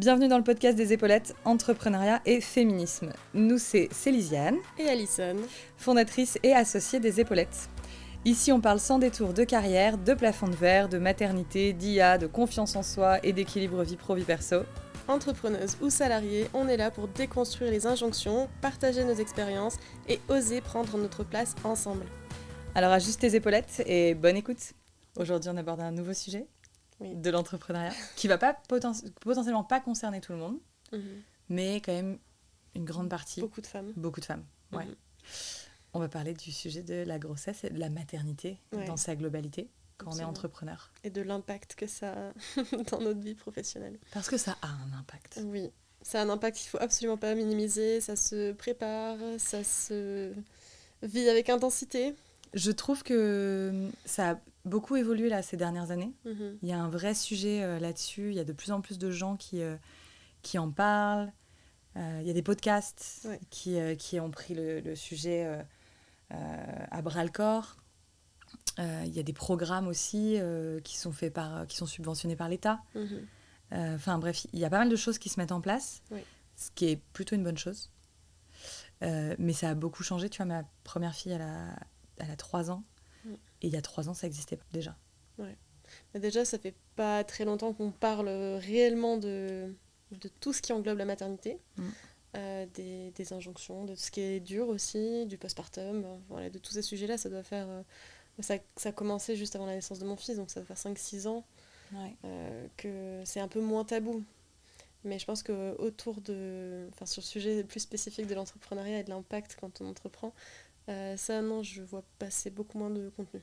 Bienvenue dans le podcast des épaulettes, entrepreneuriat et féminisme. Nous, c'est Lisiane et Alison, fondatrice et associée des épaulettes. Ici, on parle sans détour de carrière, de plafond de verre, de maternité, d'IA, de confiance en soi et d'équilibre vie pro-vie perso. Entrepreneuses ou salariées, on est là pour déconstruire les injonctions, partager nos expériences et oser prendre notre place ensemble. Alors ajuste tes épaulettes et bonne écoute. Aujourd'hui, on aborde un nouveau sujet de l'entrepreneuriat qui va pas potentiellement pas concerner tout le monde, mais quand même une grande partie. Beaucoup de femmes. Ouais. On va parler du sujet de la grossesse et de la maternité dans sa globalité quand on est entrepreneur. Et de l'impact que ça a dans notre vie professionnelle. Parce que ça a un impact. Oui, ça a un impact qu'il ne faut absolument pas minimiser, ça se prépare, ça se vit avec intensité. Je trouve que ça a beaucoup évolué là, ces dernières années. Il y a un vrai sujet là-dessus. Il y a de plus en plus de gens qui en parlent. Il y a des podcasts qui ont pris le sujet à bras-le-corps. Il y a des programmes aussi qui sont subventionnés par l'État. Enfin bref, il y a pas mal de choses qui se mettent en place, ce qui est plutôt une bonne chose. Mais ça a beaucoup changé. Tu vois, ma première fille, elle a 3 ans. Et il y a 3 ans, ça existait déjà. Ouais. Mais déjà, ça fait pas très longtemps qu'on parle réellement de tout ce qui englobe la maternité. Des injonctions, de ce qui est dur aussi, du postpartum. Voilà, de tous ces sujets-là, ça doit faire... ça a commencé juste avant la naissance de mon fils, donc ça doit faire 5-6 ans que c'est un peu moins tabou. Mais je pense que sur le sujet plus spécifique de l'entrepreneuriat et de l'impact quand on entreprend, ça, non, je vois passer beaucoup moins de contenu.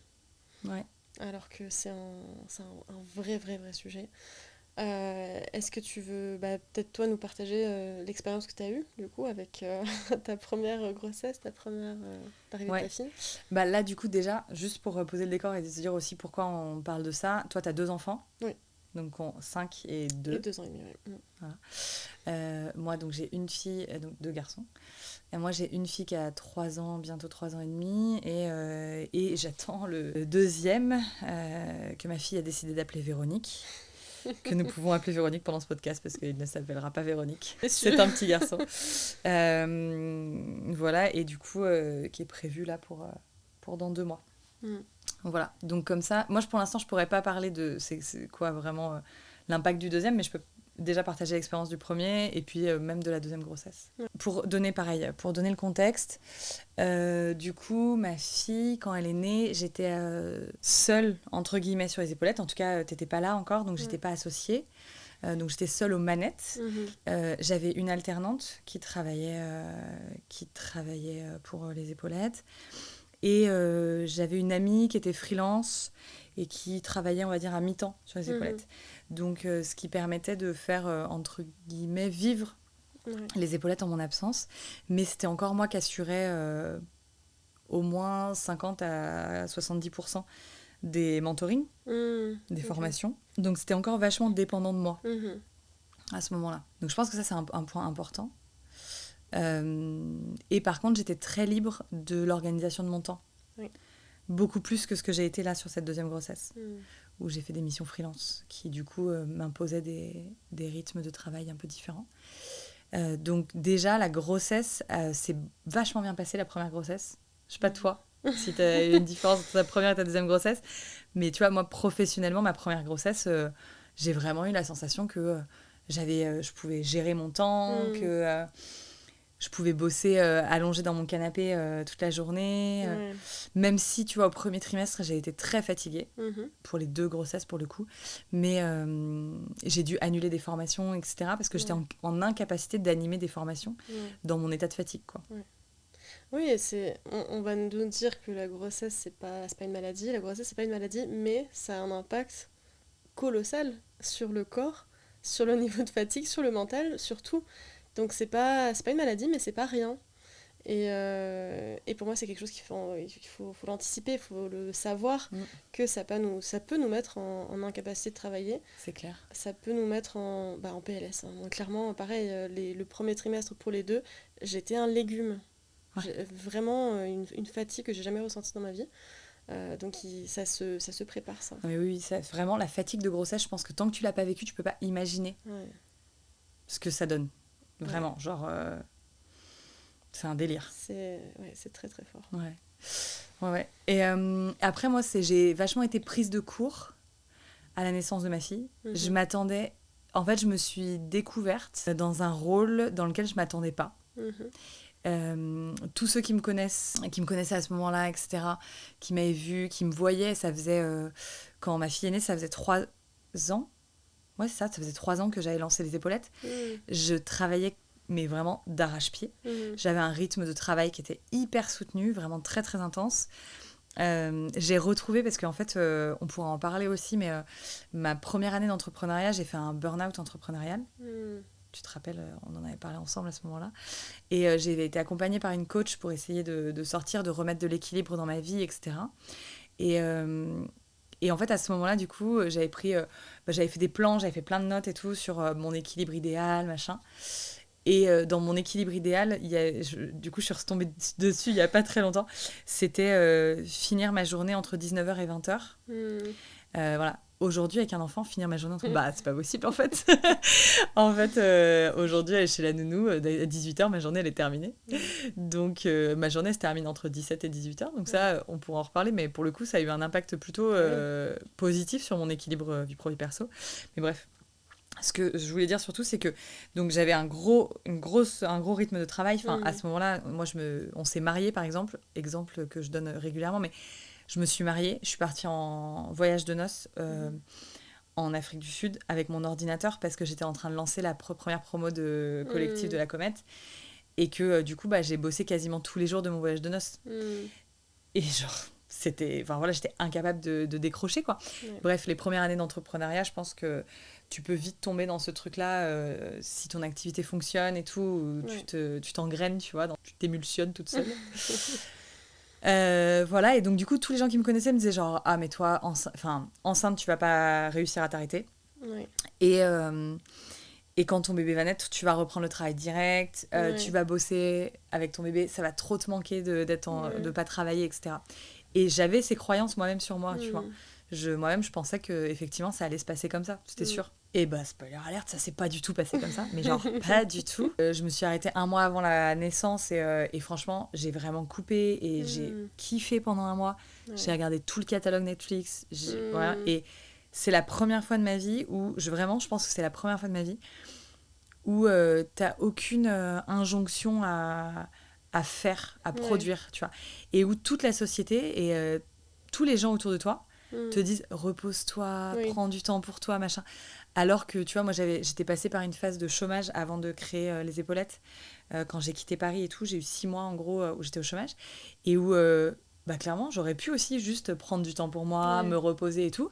Ouais. Alors que c'est un vrai sujet. Est-ce que tu veux peut-être toi nous partager l'expérience que tu as eue du coup avec ta première grossesse, l'arrivée de ta fille? Là du coup déjà, juste pour poser le décor et te dire aussi pourquoi on parle de ça, toi tu as 2 enfants. Oui. Donc 5 et 2. Et 2 ans et demi, oui. Voilà. Moi donc j'ai une fille, donc 2 garçons. Et moi j'ai une fille qui a 3 ans, bientôt 3 ans et demi, et j'attends le deuxième que ma fille a décidé d'appeler Véronique. Que nous pouvons appeler Véronique pendant ce podcast parce qu'il ne s'appellera pas Véronique. C'est un petit garçon. Voilà, et du coup, qui est prévu là pour dans 2 mois. Voilà, donc comme ça, moi pour l'instant, je pourrais pas parler de c'est quoi vraiment l'impact du deuxième, mais je peux déjà partager l'expérience du premier et puis même de la deuxième grossesse. Pour donner le contexte, du coup, ma fille, quand elle est née, j'étais seule, entre guillemets, sur les épaulettes. En tout cas, t'étais pas là encore, donc j'étais pas associée. Donc j'étais seule aux manettes. J'avais une alternante qui travaillait pour les épaulettes. Et j'avais une amie qui était freelance et qui travaillait, on va dire, à mi-temps sur les épaulettes. Donc, ce qui permettait de faire, entre guillemets, vivre les épaulettes en mon absence. Mais c'était encore moi qui assurais au moins 50 à 70% des mentorings, des formations. Donc, c'était encore vachement dépendant de moi à ce moment-là. Donc, je pense que ça, c'est un point important. Et par contre, j'étais très libre de l'organisation de mon temps. Beaucoup plus que ce que j'ai été là sur cette deuxième grossesse, où j'ai fait des missions freelance qui du coup m'imposaient des rythmes de travail un peu différents. Donc déjà, la grossesse s'est vachement bien passée, la première grossesse. Je sais pas toi, si tu as une différence entre ta première et ta deuxième grossesse, mais tu vois, moi professionnellement, ma première grossesse, j'ai vraiment eu la sensation que je pouvais gérer mon temps, que je pouvais bosser allongée dans mon canapé toute la journée. Même si, tu vois, au premier trimestre, j'ai été très fatiguée, pour les 2 grossesses, pour le coup. Mais j'ai dû annuler des formations, etc. Parce que j'étais en incapacité d'animer des formations dans mon état de fatigue, quoi. Oui, on va nous dire que la grossesse, c'est pas une maladie. La grossesse, c'est pas une maladie, mais ça a un impact colossal sur le corps, sur le niveau de fatigue, sur le mental, sur tout. Donc c'est pas une maladie, mais c'est pas rien. Et pour moi, c'est quelque chose qu'il faut l'anticiper, il faut le savoir, que ça peut nous mettre en incapacité de travailler. C'est clair. Ça peut nous mettre en PLS. Moi, clairement, pareil, le premier trimestre pour les 2, j'étais un légume. J'ai vraiment une fatigue que j'ai jamais ressentie dans ma vie. Donc ça se prépare, ça. Oui, vraiment, la fatigue de grossesse, je pense que tant que tu l'as pas vécu, tu peux pas imaginer ce que ça donne. Vraiment, genre... c'est un délire. C'est très très fort. Ouais. Et après, moi, j'ai vachement été prise de court à la naissance de ma fille. Je m'attendais... En fait, je me suis découverte dans un rôle dans lequel je ne m'attendais pas. Tous ceux qui me connaissaient à ce moment-là, etc., qui m'avaient vue, qui me voyaient, ça faisait... quand ma fille est née, ça faisait 3 ans. Ouais, ça faisait 3 ans que j'avais lancé les épaulettes. Je travaillais, mais vraiment d'arrache-pied. J'avais un rythme de travail qui était hyper soutenu, vraiment très, très intense. J'ai retrouvé, parce qu'en fait, on pourra en parler aussi, mais ma première année d'entrepreneuriat, j'ai fait un burn-out entrepreneurial. Tu te rappelles, on en avait parlé ensemble à ce moment-là. Et j'ai été accompagnée par une coach pour essayer de sortir, de remettre de l'équilibre dans ma vie, etc. Et en fait, à ce moment-là, du coup, j'avais fait des plans, j'avais fait plein de notes et tout sur mon équilibre idéal, machin. Et dans mon équilibre idéal, du coup, je suis retombée dessus il n'y a pas très longtemps. C'était finir ma journée entre 19h et 20h. Voilà. Aujourd'hui, avec un enfant, finir ma journée entre... Bah, c'est pas possible, en fait. En fait, aujourd'hui, aller chez la nounou, à 18h, ma journée, elle est terminée. Donc, ma journée se termine entre 17 et 18h. Donc ça, on pourra en reparler. Mais pour le coup, ça a eu un impact plutôt positif sur mon équilibre vie pro-vie-perso. Mais bref. Ce que je voulais dire surtout, c'est que donc j'avais un gros rythme de travail. Enfin, à ce moment-là, moi, on s'est mariés, par exemple que je donne régulièrement, mais je me suis mariée, je suis partie en voyage de noces en Afrique du Sud avec mon ordinateur parce que j'étais en train de lancer la première promo de collectif de la Comète et que du coup, j'ai bossé quasiment tous les jours de mon voyage de noces. Et genre... j'étais incapable de décrocher, quoi. Bref, les premières années d'entrepreneuriat, je pense que tu peux vite tomber dans ce truc-là si ton activité fonctionne et tout, tu t'engraines, tu vois, tu t'émulsionnes toute seule. Voilà, et donc du coup, tous les gens qui me connaissaient me disaient genre, ah mais toi, enceinte, tu vas pas réussir à t'arrêter. Et quand ton bébé va naître, tu vas reprendre le travail direct, tu vas bosser avec ton bébé, ça va trop te manquer de pas travailler, etc. Et j'avais ces croyances moi-même sur moi, tu vois. Moi-même, je pensais qu'effectivement, ça allait se passer comme ça, c'était sûr. Et spoiler alerte, ça s'est pas du tout passé comme ça, mais genre pas du tout. Je me suis arrêtée 1 mois avant la naissance et franchement, j'ai vraiment coupé et j'ai kiffé pendant 1 mois. J'ai regardé tout le catalogue Netflix, voilà, et c'est la première fois de ma vie où, je pense que c'est la première fois de ma vie où t'as aucune injonction à faire, à produire, tu vois. Et où toute la société et tous les gens autour de toi te disent repose-toi, prends du temps pour toi, machin. Alors que, tu vois, moi, j'étais passée par une phase de chômage avant de créer les épaulettes. Quand j'ai quitté Paris et tout, j'ai eu 6 mois, en gros, où j'étais au chômage. Et où, clairement, j'aurais pu aussi juste prendre du temps pour moi, me reposer et tout.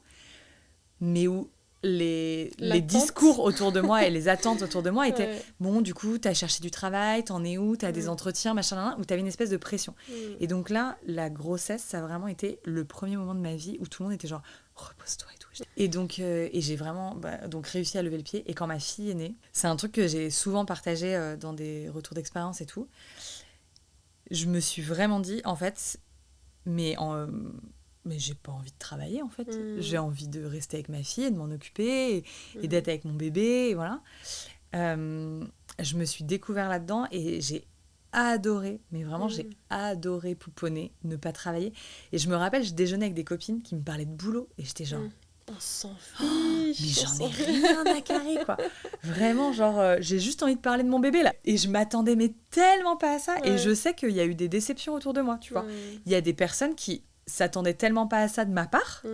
Mais où les discours autour de moi et les attentes autour de moi étaient bon, du coup, t'as cherché du travail, t'en es où, t'as des entretiens, machin, où t'avais une espèce de pression. Et donc là, la grossesse, ça a vraiment été le premier moment de ma vie où tout le monde était genre repose-toi et tout. Et donc, j'ai vraiment donc réussi à lever le pied. Et quand ma fille est née, c'est un truc que j'ai souvent partagé dans des retours d'expérience et tout. Je me suis vraiment dit, en fait, mais j'ai pas envie de travailler, en fait. J'ai envie de rester avec ma fille et de m'en occuper et d'être avec mon bébé, et voilà. Je me suis découvert là-dedans et j'ai adoré, mais vraiment, j'ai adoré pouponner, ne pas travailler. Et je me rappelle, je déjeunais avec des copines qui me parlaient de boulot et j'étais genre... On s'en fiche. Mais j'en ai rien à carrer, quoi. Vraiment, genre, j'ai juste envie de parler de mon bébé, là. Et je m'attendais, mais tellement pas à ça. Et je sais qu'il y a eu des déceptions autour de moi, tu vois. Il y a des personnes qui s'attendaient tellement pas à ça de ma part,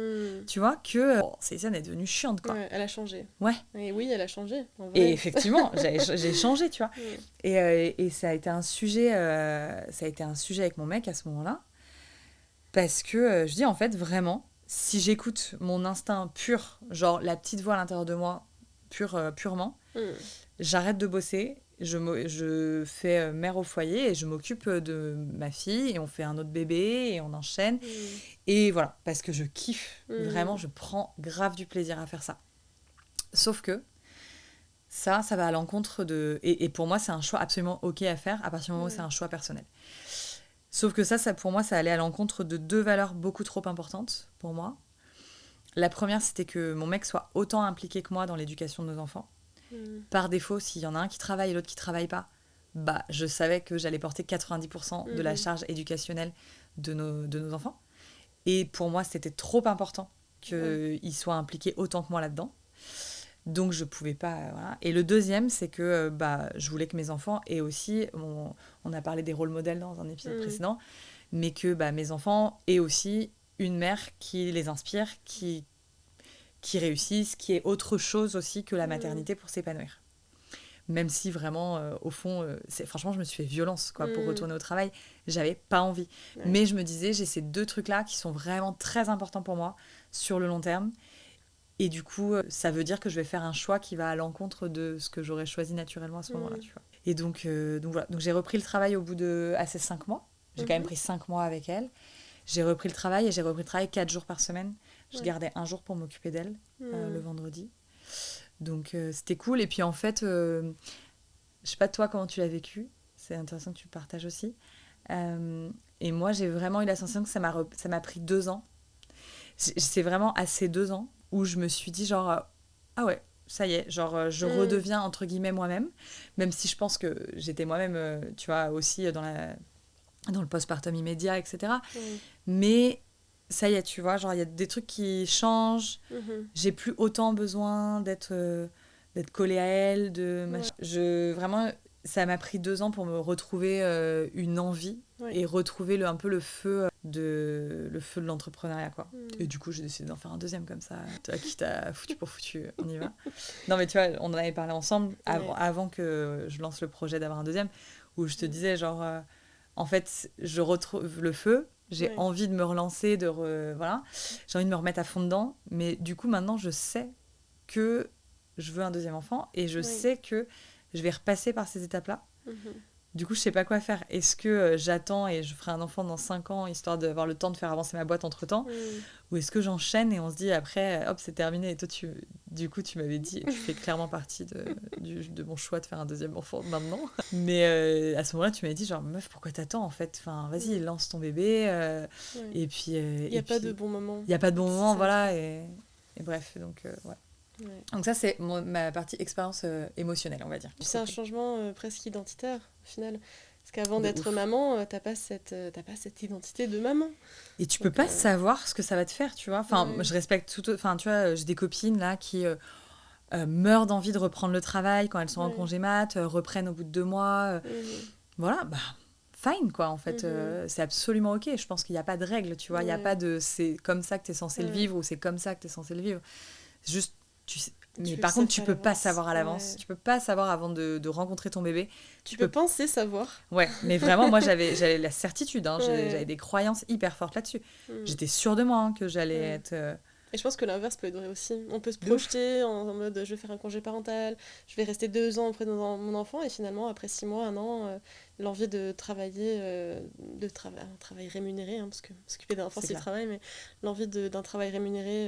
tu vois, que Céline est devenue chiante, quoi. Ouais, elle a changé. Ouais. Et oui, elle a changé, en vrai. Et effectivement, j'ai changé, tu vois. Et ça a été un sujet avec mon mec à ce moment-là. Parce que je dis, en fait, vraiment... Si j'écoute mon instinct pur, genre la petite voix à l'intérieur de moi, purement, j'arrête de bosser, je fais mère au foyer et je m'occupe de ma fille et on fait un autre bébé et on enchaîne. Et voilà, parce que je kiffe, vraiment, je prends grave du plaisir à faire ça. Sauf que ça va à l'encontre de... Et pour moi, c'est un choix absolument OK à faire à partir du moment où c'est un choix personnel. Sauf que ça, pour moi, ça allait à l'encontre de 2 valeurs beaucoup trop importantes pour moi. La première, c'était que mon mec soit autant impliqué que moi dans l'éducation de nos enfants. Par défaut, s'il y en a un qui travaille et l'autre qui travaille pas, bah, je savais que j'allais porter 90% de la charge éducationnelle de nos enfants. Et pour moi, c'était trop important qu'ils soient impliqués autant que moi là-dedans. Donc, je pouvais pas... voilà. Et le deuxième, c'est que bah, je voulais que mes enfants aient aussi... on a parlé des rôles modèles dans un épisode précédent, mais que bah, mes enfants aient aussi une mère qui les inspire, qui réussissent, qui est autre chose aussi que la maternité pour s'épanouir. Même si vraiment, au fond, franchement, je me suis fait violence quoi, pour retourner au travail. J'avais pas envie. Ouais. Mais je me disais, j'ai ces 2 trucs-là qui sont vraiment très importants pour moi sur le long terme. Et du coup, ça veut dire que je vais faire un choix qui va à l'encontre de ce que j'aurais choisi naturellement à ce moment-là. Tu vois. Et donc voilà. Donc j'ai repris le travail au bout de ces 5 mois. J'ai quand même pris 5 mois avec elle. J'ai repris le travail et j'ai repris le travail 4 jours par semaine. Je gardais un jour pour m'occuper d'elle, le vendredi. Donc c'était cool. Et puis en fait, je sais pas toi comment tu l'as vécu. C'est intéressant que tu le partages aussi. Et moi, j'ai vraiment eu la sensation que ça m'a pris 2 ans. C'est vraiment à ces 2 ans où je me suis dit genre, ah ouais, ça y est, genre je redeviens entre guillemets moi-même. Même si je pense que j'étais moi-même, tu vois, aussi dans le postpartum immédiat, etc. Mais... ça y est, tu vois, genre il y a des trucs qui changent. J'ai plus autant besoin d'être collée à elle. Vraiment, ça m'a pris 2 ans pour me retrouver une envie et retrouver un peu le feu de l'entrepreneuriat, quoi. Et du coup, j'ai décidé d'en faire un deuxième comme ça. Toi qui t'as foutu pour foutu, on y va. Non, mais tu vois, on en avait parlé ensemble avant que je lance le projet d'avoir un deuxième, où je te disais, genre, en fait, je retrouve le feu. J'ai envie de me relancer, voilà. J'ai envie de me remettre à fond dedans. Mais du coup, maintenant, je sais que je veux un deuxième enfant et je sais que je vais repasser par ces étapes-là. Du coup, je sais pas quoi faire. Est-ce que j'attends et je ferai un enfant dans 5 ans, histoire d'avoir le temps de faire avancer ma boîte entre-temps ou est-ce que j'enchaîne et on se dit après, hop, c'est terminé. Et toi, du coup, tu m'avais dit, tu fais clairement partie de mon choix de faire un deuxième enfant maintenant. Mais à ce moment-là, tu m'avais dit, genre, meuf, pourquoi t'attends en fait, enfin, vas-y, lance ton bébé. Et puis... il n'y a pas de bon moment. Il n'y a pas de bon moment, voilà. Et bref, donc, ouais. Donc ça, c'est ma partie expérience émotionnelle, on va dire. C'est un changement presque identitaire, au final. Parce qu'avant d'être maman, t'as pas cette identité de maman. Et tu peux pas savoir ce que ça va te faire, tu vois. Enfin, je respecte tout... Enfin, tu vois, j'ai des copines, là, qui meurent d'envie de reprendre le travail quand elles sont en congé mat, reprennent au bout de 2 mois. Voilà, bah... fine, quoi, en fait. C'est absolument OK. Je pense qu'il n'y a pas de règle, tu vois. Il n'y a pas de... c'est comme ça que t'es censé le vivre ou c'est comme ça que t'es censé le vivre. C'est juste... Mais par contre, tu peux pas savoir à l'avance. Tu peux pas savoir avant de rencontrer ton bébé. Tu peux penser savoir. Ouais, mais vraiment, moi, j'avais la certitude. Hein, j'avais des croyances hyper fortes là-dessus. J'étais sûre de moi hein, que j'allais être... Et je pense que l'inverse peut être vrai aussi. On peut se projeter en mode je vais faire un congé parental, je vais rester 2 ans auprès de mon enfant et finalement, après 6 mois, 1 an, l'envie de travailler, un travail rémunéré, hein, parce que s'occuper d'un enfant c'est le travail, mais l'envie d'un travail rémunéré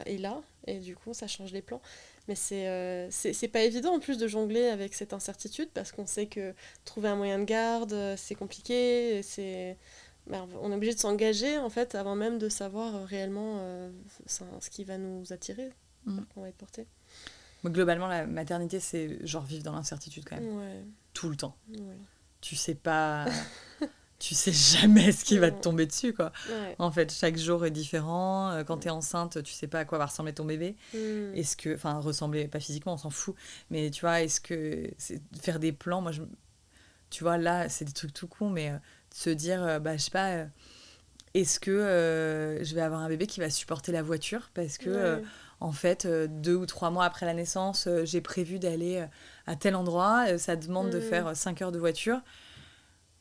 est là et du coup ça change les plans. Mais c'est pas évident en plus de jongler avec cette incertitude parce qu'on sait que trouver un moyen de garde, c'est compliqué, on est obligé de s'engager en fait avant même de savoir réellement ce qui va nous attirer, qu'on va être porté. Globalement, la maternité, c'est genre vivre dans l'incertitude quand même. Tout le temps. Tu sais pas... tu sais jamais ce qui va te tomber dessus, quoi. En fait, chaque jour est différent. Quand t'es enceinte, tu sais pas à quoi va ressembler ton bébé. Est-ce que... Enfin, ressembler, pas physiquement, on s'en fout. Mais tu vois, est-ce que... c'est faire des plans, moi, tu vois, là, c'est des trucs tout cons, mais... se dire, je sais pas, est-ce que je vais avoir un bébé qui va supporter la voiture parce que, en fait, 2 ou 3 mois après la naissance, j'ai prévu d'aller à tel endroit, ça demande de faire 5 heures de voiture,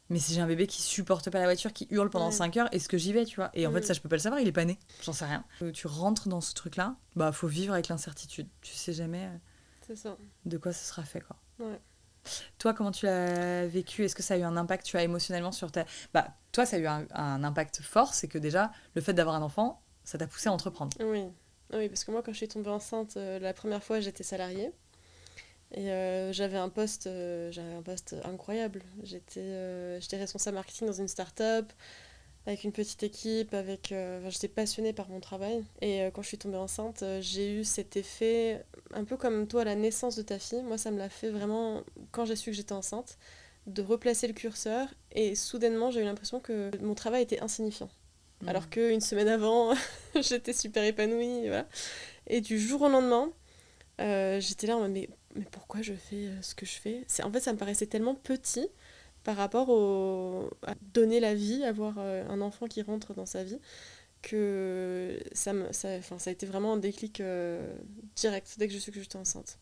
mais si j'ai un bébé qui supporte pas la voiture, qui hurle pendant 5 heures, est-ce que j'y vais, tu vois? Et en fait, ça, je peux pas le savoir, il est pas né, j'en sais rien. Tu rentres dans ce truc-là, faut vivre avec l'incertitude, tu sais jamais c'est ça. De quoi ce sera fait, quoi. Ouais. Toi, comment tu l'as vécu? Est-ce que ça a eu un impact, tu vois, émotionnellement sur ta... toi, ça a eu un impact fort, c'est que déjà, le fait d'avoir un enfant, ça t'a poussé à entreprendre. Oui, parce que moi, quand je suis tombée enceinte, la première fois, j'étais salariée. Et j'avais un poste incroyable. J'étais responsable marketing dans une start-up. avec une petite équipe, j'étais passionnée par mon travail. Et quand je suis tombée enceinte, j'ai eu cet effet, un peu comme toi, à la naissance de ta fille. Moi, ça me l'a fait vraiment, quand j'ai su que j'étais enceinte, de replacer le curseur. Et soudainement, j'ai eu l'impression que mon travail était insignifiant. Alors qu'une semaine avant, j'étais super épanouie. Voilà. Et du jour au lendemain, j'étais là en mode, mais pourquoi je fais ce que je fais? En fait, ça me paraissait tellement petit par rapport à donner la vie, avoir un enfant qui rentre dans sa vie, que ça a été vraiment un déclic direct dès que je suis que j'étais enceinte.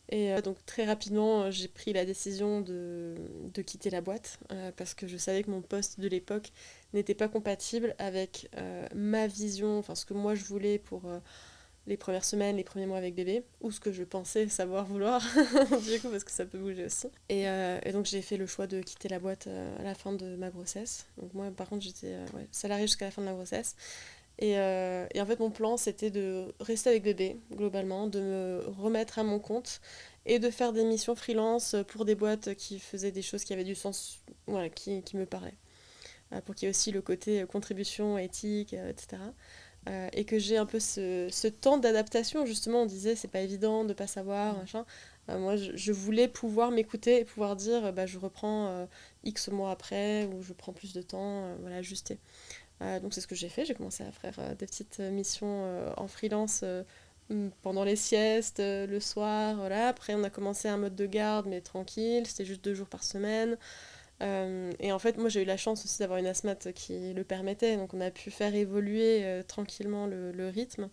Et donc très rapidement, j'ai pris la décision de quitter la boîte parce que je savais que mon poste de l'époque n'était pas compatible avec ma vision, enfin ce que moi je voulais pour les premières semaines, les premiers mois avec bébé, ou ce que je pensais savoir vouloir, du coup, parce que ça peut bouger aussi. Et donc j'ai fait le choix de quitter la boîte à la fin de ma grossesse. Donc moi, par contre, j'étais salariée jusqu'à la fin de la grossesse. Et en fait, mon plan, c'était de rester avec bébé, globalement, de me remettre à mon compte et de faire des missions freelance pour des boîtes qui faisaient des choses qui avaient du sens, voilà, qui me parlaient. Pour qu'il y ait aussi le côté contribution éthique, etc. Et que j'ai un peu ce temps d'adaptation. Justement, on disait c'est pas évident de pas savoir, machin. Moi, je voulais pouvoir m'écouter et pouvoir dire je reprends X mois après ou je prends plus de temps, voilà, ajuster. Donc c'est ce que j'ai fait. J'ai commencé à faire des petites missions en freelance pendant les siestes, le soir. Voilà. Après, on a commencé un mode de garde, mais tranquille. C'était juste 2 jours par semaine. Et en fait, moi, j'ai eu la chance aussi d'avoir une asthmate qui le permettait, donc on a pu faire évoluer tranquillement le rythme.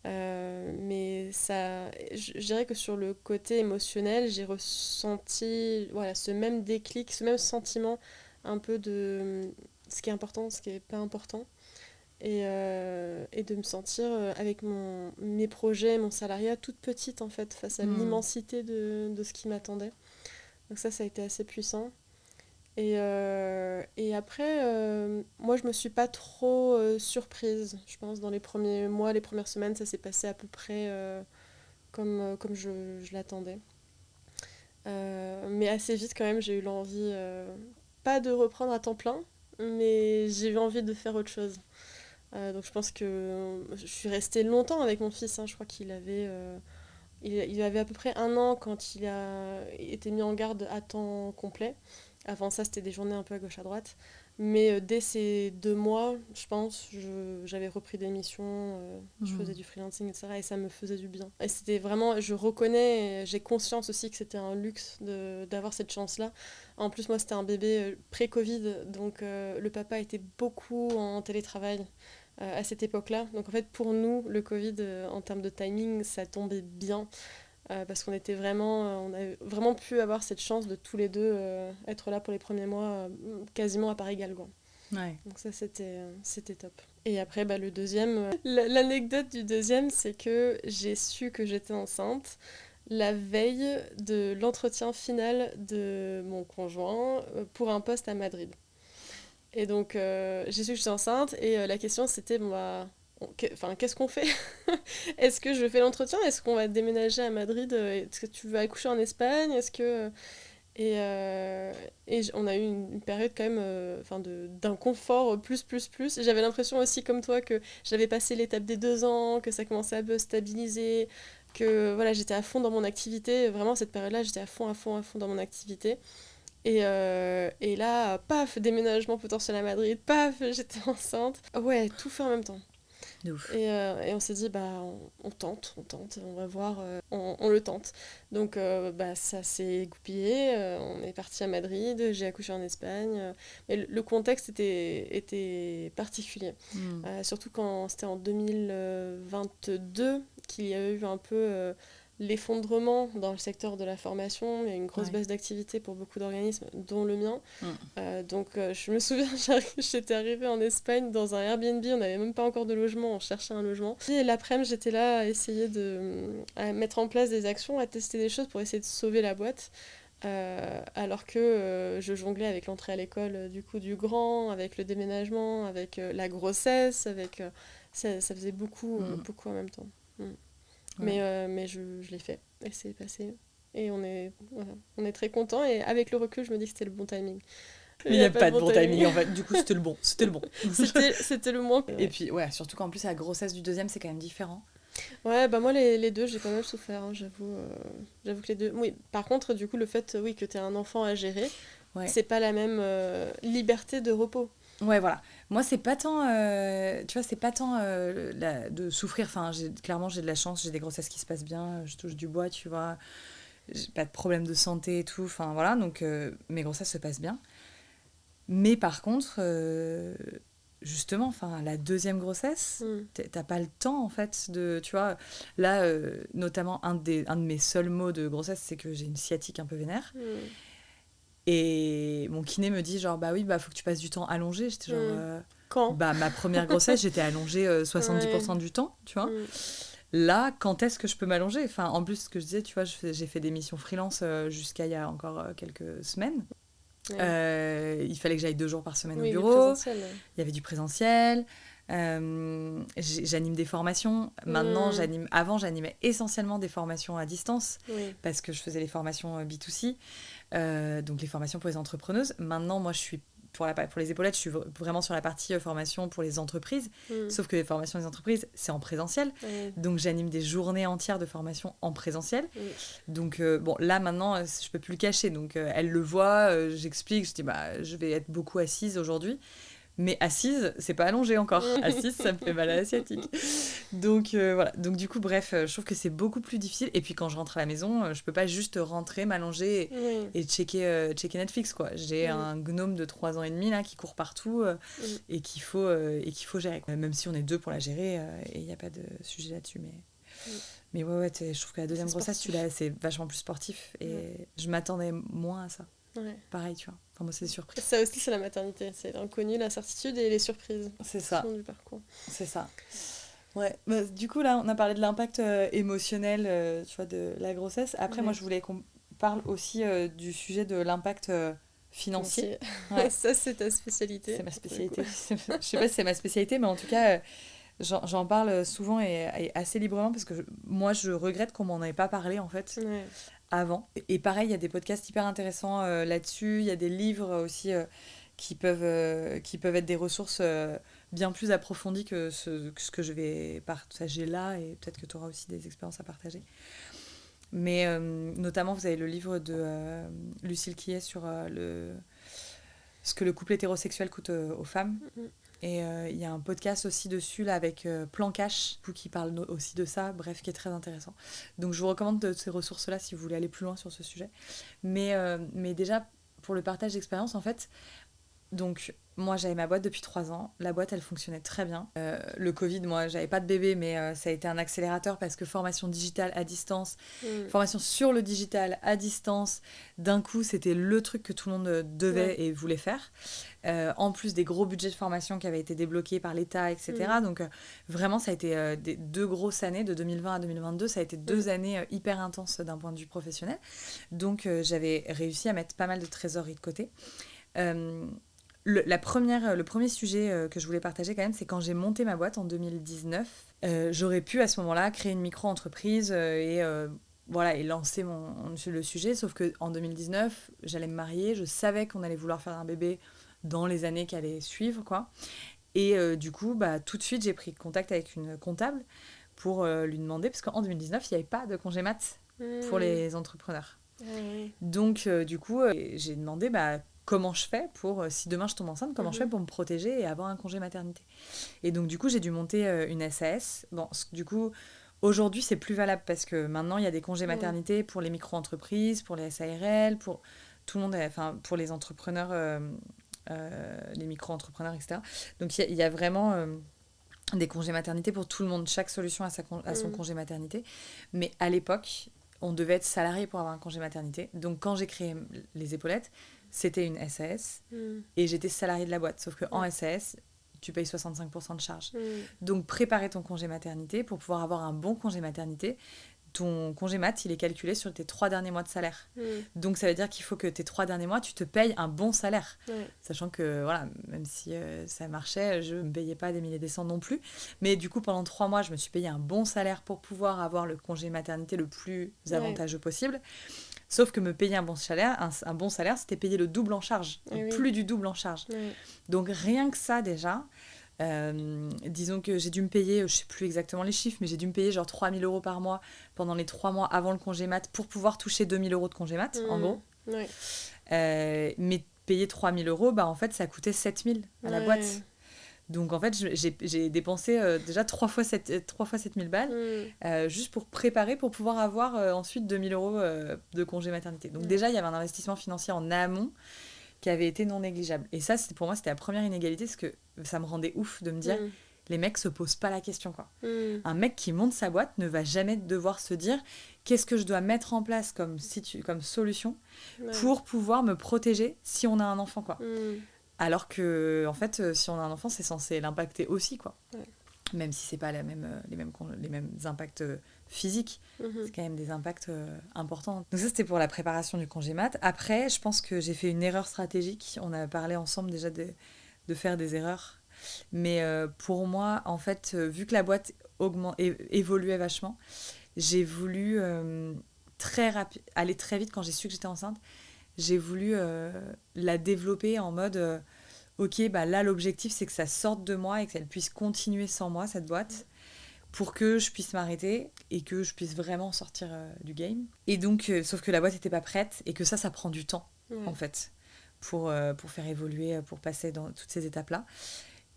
Mais ça, je dirais que sur le côté émotionnel, j'ai ressenti voilà, ce même déclic, ce même sentiment un peu de ce qui est important, ce qui n'est pas important. Et de me sentir avec mes projets, mon salariat, toute petite en fait, face à l'immensité de ce qui m'attendait. Donc ça a été assez puissant. Et après, moi, je me suis pas trop surprise. Je pense dans les premiers mois, les premières semaines, ça s'est passé à peu près comme je l'attendais. Mais assez vite, quand même, j'ai eu l'envie, pas de reprendre à temps plein, mais j'ai eu envie de faire autre chose. Donc je pense que je suis restée longtemps avec mon fils. Hein. Je crois il avait à peu près 1 an quand il a été mis en garde à temps complet. Avant ça, c'était des journées un peu à gauche à droite. Mais dès ces 2 mois, je pense, j'avais repris des missions, je faisais du freelancing, etc. Et ça me faisait du bien. Et c'était vraiment, je reconnais, j'ai conscience aussi que c'était un luxe d'avoir cette chance-là. En plus, moi, c'était un bébé pré-Covid, donc le papa était beaucoup en télétravail à cette époque-là. Donc en fait, pour nous, le Covid, en termes de timing, ça tombait bien. Parce qu'on était vraiment, on a vraiment pu avoir cette chance de tous les deux être là pour les premiers mois quasiment à part égale, quoi. Ouais. Donc ça, c'était top. Et après, le deuxième, l'anecdote du deuxième, c'est que j'ai su que j'étais enceinte la veille de l'entretien final de mon conjoint pour un poste à Madrid. Et donc, j'ai su que j'étais enceinte et la question c'était, qu'est-ce qu'on fait? Est-ce que je fais l'entretien? Est-ce qu'on va déménager à Madrid? Est-ce que tu veux accoucher en Espagne? Est-ce que... on a eu une période quand même d'inconfort plus. Et j'avais l'impression aussi comme toi que j'avais passé l'étape des 2 ans, que ça commençait à me stabiliser, que voilà, j'étais à fond dans mon activité. Vraiment, cette période-là, j'étais à fond dans mon activité. Et là, paf, déménagement potentiel à Madrid, paf, j'étais enceinte. Ouais, tout fait en même temps. De ouf. Et on s'est dit, on tente, on va voir, on le tente. Donc ça s'est goupillé, on est parti à Madrid, j'ai accouché en Espagne. Mais le contexte était particulier. Surtout quand c'était en 2022 qu'il y a eu un peu l'effondrement dans le secteur de la formation. Il y a une grosse baisse d'activité pour beaucoup d'organismes, dont le mien. Donc je me souviens, j'étais arrivée en Espagne dans un Airbnb, on n'avait même pas encore de logement, on cherchait un logement. Et l'après-midi, j'étais là à essayer à mettre en place des actions, à tester des choses pour essayer de sauver la boîte. Alors que je jonglais avec l'entrée à l'école du coup du grand, avec le déménagement, avec la grossesse, ça faisait beaucoup en même temps. Mais je l'ai fait et c'est passé. Et on est très content et avec le recul, je me dis que c'était le bon timing. Il n'y a pas de bon timing en fait. Du coup, c'était le bon. C'était le moins. Et puis, ouais, surtout qu'en plus, la grossesse du deuxième, c'est quand même différent. Ouais, bah moi, les deux, j'ai pas mal souffert, hein, j'avoue. J'avoue que les deux. Oui, par contre, du coup, le fait oui, que t'aies un enfant à gérer, c'est pas la même liberté de repos. Ouais, voilà. Moi, c'est pas tant, tu vois, c'est pas tant de souffrir. Enfin, clairement, j'ai de la chance, j'ai des grossesses qui se passent bien, je touche du bois, tu vois. J'ai pas de problème de santé et tout. Enfin, voilà, donc mes grossesses se passent bien. Mais par contre, justement, enfin, la deuxième grossesse, t'as pas le temps, en fait, de, tu vois. Là, notamment, un de mes seuls mots de grossesse, c'est que j'ai une sciatique un peu vénère. Et mon kiné me dit genre bah oui, bah faut que tu passes du temps allongé. J'étais genre quand bah ma première grossesse, j'étais allongée 70% du temps, tu vois. Là, quand est-ce que je peux m'allonger? Enfin, en plus, ce que je disais, tu vois, j'ai fait des missions freelance jusqu'à il y a encore quelques semaines. Il fallait que j'aille 2 jours par semaine au bureau. Il y avait du présentiel. J'anime des formations. Maintenant, avant, j'animais essentiellement des formations à distance parce que je faisais les formations B2C. Donc les formations pour les entrepreneuses. Maintenant, moi, je suis pour les épaulettes, je suis vraiment sur la partie formation pour les entreprises. Sauf que les formations des entreprises, c'est en présentiel. Donc j'anime des journées entières de formation en présentiel. Donc bon, là maintenant, je peux plus le cacher. Donc elle le voit, j'explique, je dis bah je vais être beaucoup assise aujourd'hui. Mais assise, c'est pas allongé encore. Assise, ça me fait mal à la sciatique. Donc voilà. Donc du coup, bref, je trouve que c'est beaucoup plus difficile. Et puis quand je rentre à la maison, je peux pas juste rentrer, m'allonger et checker Netflix, quoi. J'ai un gnome de 3 ans et demi là qui court partout et qu'il faut gérer. Même si on est 2 pour la gérer et il n'y a pas de sujet là-dessus. Mais ouais, je trouve que la deuxième grossesse, c'est vachement plus sportif. Et je m'attendais moins à ça. Pareil, tu vois. Enfin, moi, c'est des surprises. Ça aussi, c'est la maternité. C'est l'inconnu, l'incertitude et les surprises. C'est ça. Du parcours. C'est ça. Ouais. Bah, du coup, là, on a parlé de l'impact émotionnel tu vois, de la grossesse. Après, moi, je voulais qu'on parle aussi du sujet de l'impact financier. Ouais. Ça, c'est ta spécialité. C'est ma spécialité. Je sais pas si c'est ma spécialité, mais en tout cas, j'en parle souvent et assez librement parce que moi, je regrette qu'on m'en ait pas parlé, en fait. Avant. Et pareil, il y a des podcasts hyper intéressants là-dessus, il y a des livres aussi qui peuvent être des ressources bien plus approfondies que ce que je vais partager là, et peut-être que tu auras aussi des expériences à partager. Mais notamment, vous avez le livre de Lucille Quillet sur ce que le couple hétérosexuel coûte aux femmes. Et il y a un podcast aussi dessus là, avec Plan Cash qui parle aussi de ça, bref, qui est très intéressant. Donc je vous recommande ces ressources-là si vous voulez aller plus loin sur ce sujet. Mais déjà, pour le partage d'expérience, en fait, donc moi j'avais ma boîte depuis 3 ans, la boîte elle fonctionnait très bien. Le Covid, moi j'avais pas de bébé, mais ça a été un accélérateur parce que formation digitale à distance, formation sur le digital à distance, d'un coup c'était le truc que tout le monde devait et voulait faire. En plus des gros budgets de formation qui avaient été débloqués par l'État, etc. Donc vraiment ça a été 2 grosses années, de 2020 à 2022, ça a été 2 années hyper intenses d'un point de vue professionnel. Donc j'avais réussi à mettre pas mal de trésorerie de côté. Le premier sujet que je voulais partager quand même, c'est quand j'ai monté ma boîte en 2019. J'aurais pu à ce moment-là créer une micro-entreprise et lancer le sujet, sauf qu'en 2019, j'allais me marier, je savais qu'on allait vouloir faire un bébé dans les années qui allaient suivre, quoi. Et du coup, bah, tout de suite, j'ai pris contact avec une comptable pour lui demander, parce qu'en 2019, il n'y avait pas de congé mat pour les entrepreneurs. Donc, du coup, j'ai demandé comment je fais pour, si demain je tombe enceinte, comment je fais pour me protéger et avoir un congé maternité. Et donc, du coup, j'ai dû monter une SAS. Bon, du coup, aujourd'hui, c'est plus valable parce que maintenant, il y a des congés maternité pour les micro-entreprises, pour les SARL, pour tout le monde, enfin, pour les entrepreneurs, les micro-entrepreneurs, etc. Donc, il y a vraiment des congés maternité pour tout le monde. Chaque solution a son congé maternité. Mais à l'époque, on devait être salarié pour avoir un congé maternité. Donc, quand j'ai créé les épaulettes, c'était une SAS et j'étais salariée de la boîte. Sauf qu'en SAS, tu payes 65% de charges. Donc, préparer ton congé maternité pour pouvoir avoir un bon congé maternité. Ton congé mat, il est calculé sur tes 3 derniers mois de salaire. Donc, ça veut dire qu'il faut que tes 3 derniers mois, tu te payes un bon salaire. Sachant que, voilà, même si ça marchait, je ne me payais pas des milliers et des cents non plus. Mais du coup, pendant 3 mois, je me suis payé un bon salaire pour pouvoir avoir le congé maternité le plus avantageux possible. Sauf que me payer un bon salaire, c'était payer le double en charge, plus du double en charge. Donc rien que ça déjà, disons que j'ai dû me payer, je sais plus exactement les chiffres, mais j'ai dû me payer genre 3 000 € par mois pendant les 3 mois avant le congé mat pour pouvoir toucher 2 000 € de congé mat, en gros. Mais payer 3 000 €, bah en fait ça coûtait 7 000 à la boîte. Donc en fait j'ai dépensé déjà 3 fois 7 000 balles juste pour préparer, pour pouvoir avoir ensuite 2 000 € de congé maternité. Donc déjà il y avait un investissement financier en amont qui avait été non négligeable. Et ça, pour moi, c'était la première inégalité, parce que ça me rendait ouf de me dire, les mecs se posent pas la question, quoi. Un mec qui monte sa boîte ne va jamais devoir se dire, qu'est-ce que je dois mettre en place comme solution pour pouvoir me protéger si on a un enfant, quoi. Alors que, en fait, si on a un enfant, c'est censé l'impacter aussi, quoi. Même si c'est pas les mêmes impacts physiques, c'est quand même des impacts importants. Donc ça, c'était pour la préparation du congé mat. Après, je pense que j'ai fait une erreur stratégique. On a parlé ensemble déjà de faire des erreurs. Mais pour moi, en fait, vu que la boîte évoluait vachement, j'ai voulu aller très vite. Quand j'ai su que j'étais enceinte, j'ai voulu la développer en mode... ok, bah là, l'objectif, c'est que ça sorte de moi et qu'elle puisse continuer sans moi, cette boîte, pour que je puisse m'arrêter et que je puisse vraiment sortir du game. Et donc, sauf que la boîte n'était pas prête et que ça prend du temps, en fait, pour faire évoluer, pour passer dans toutes ces étapes-là.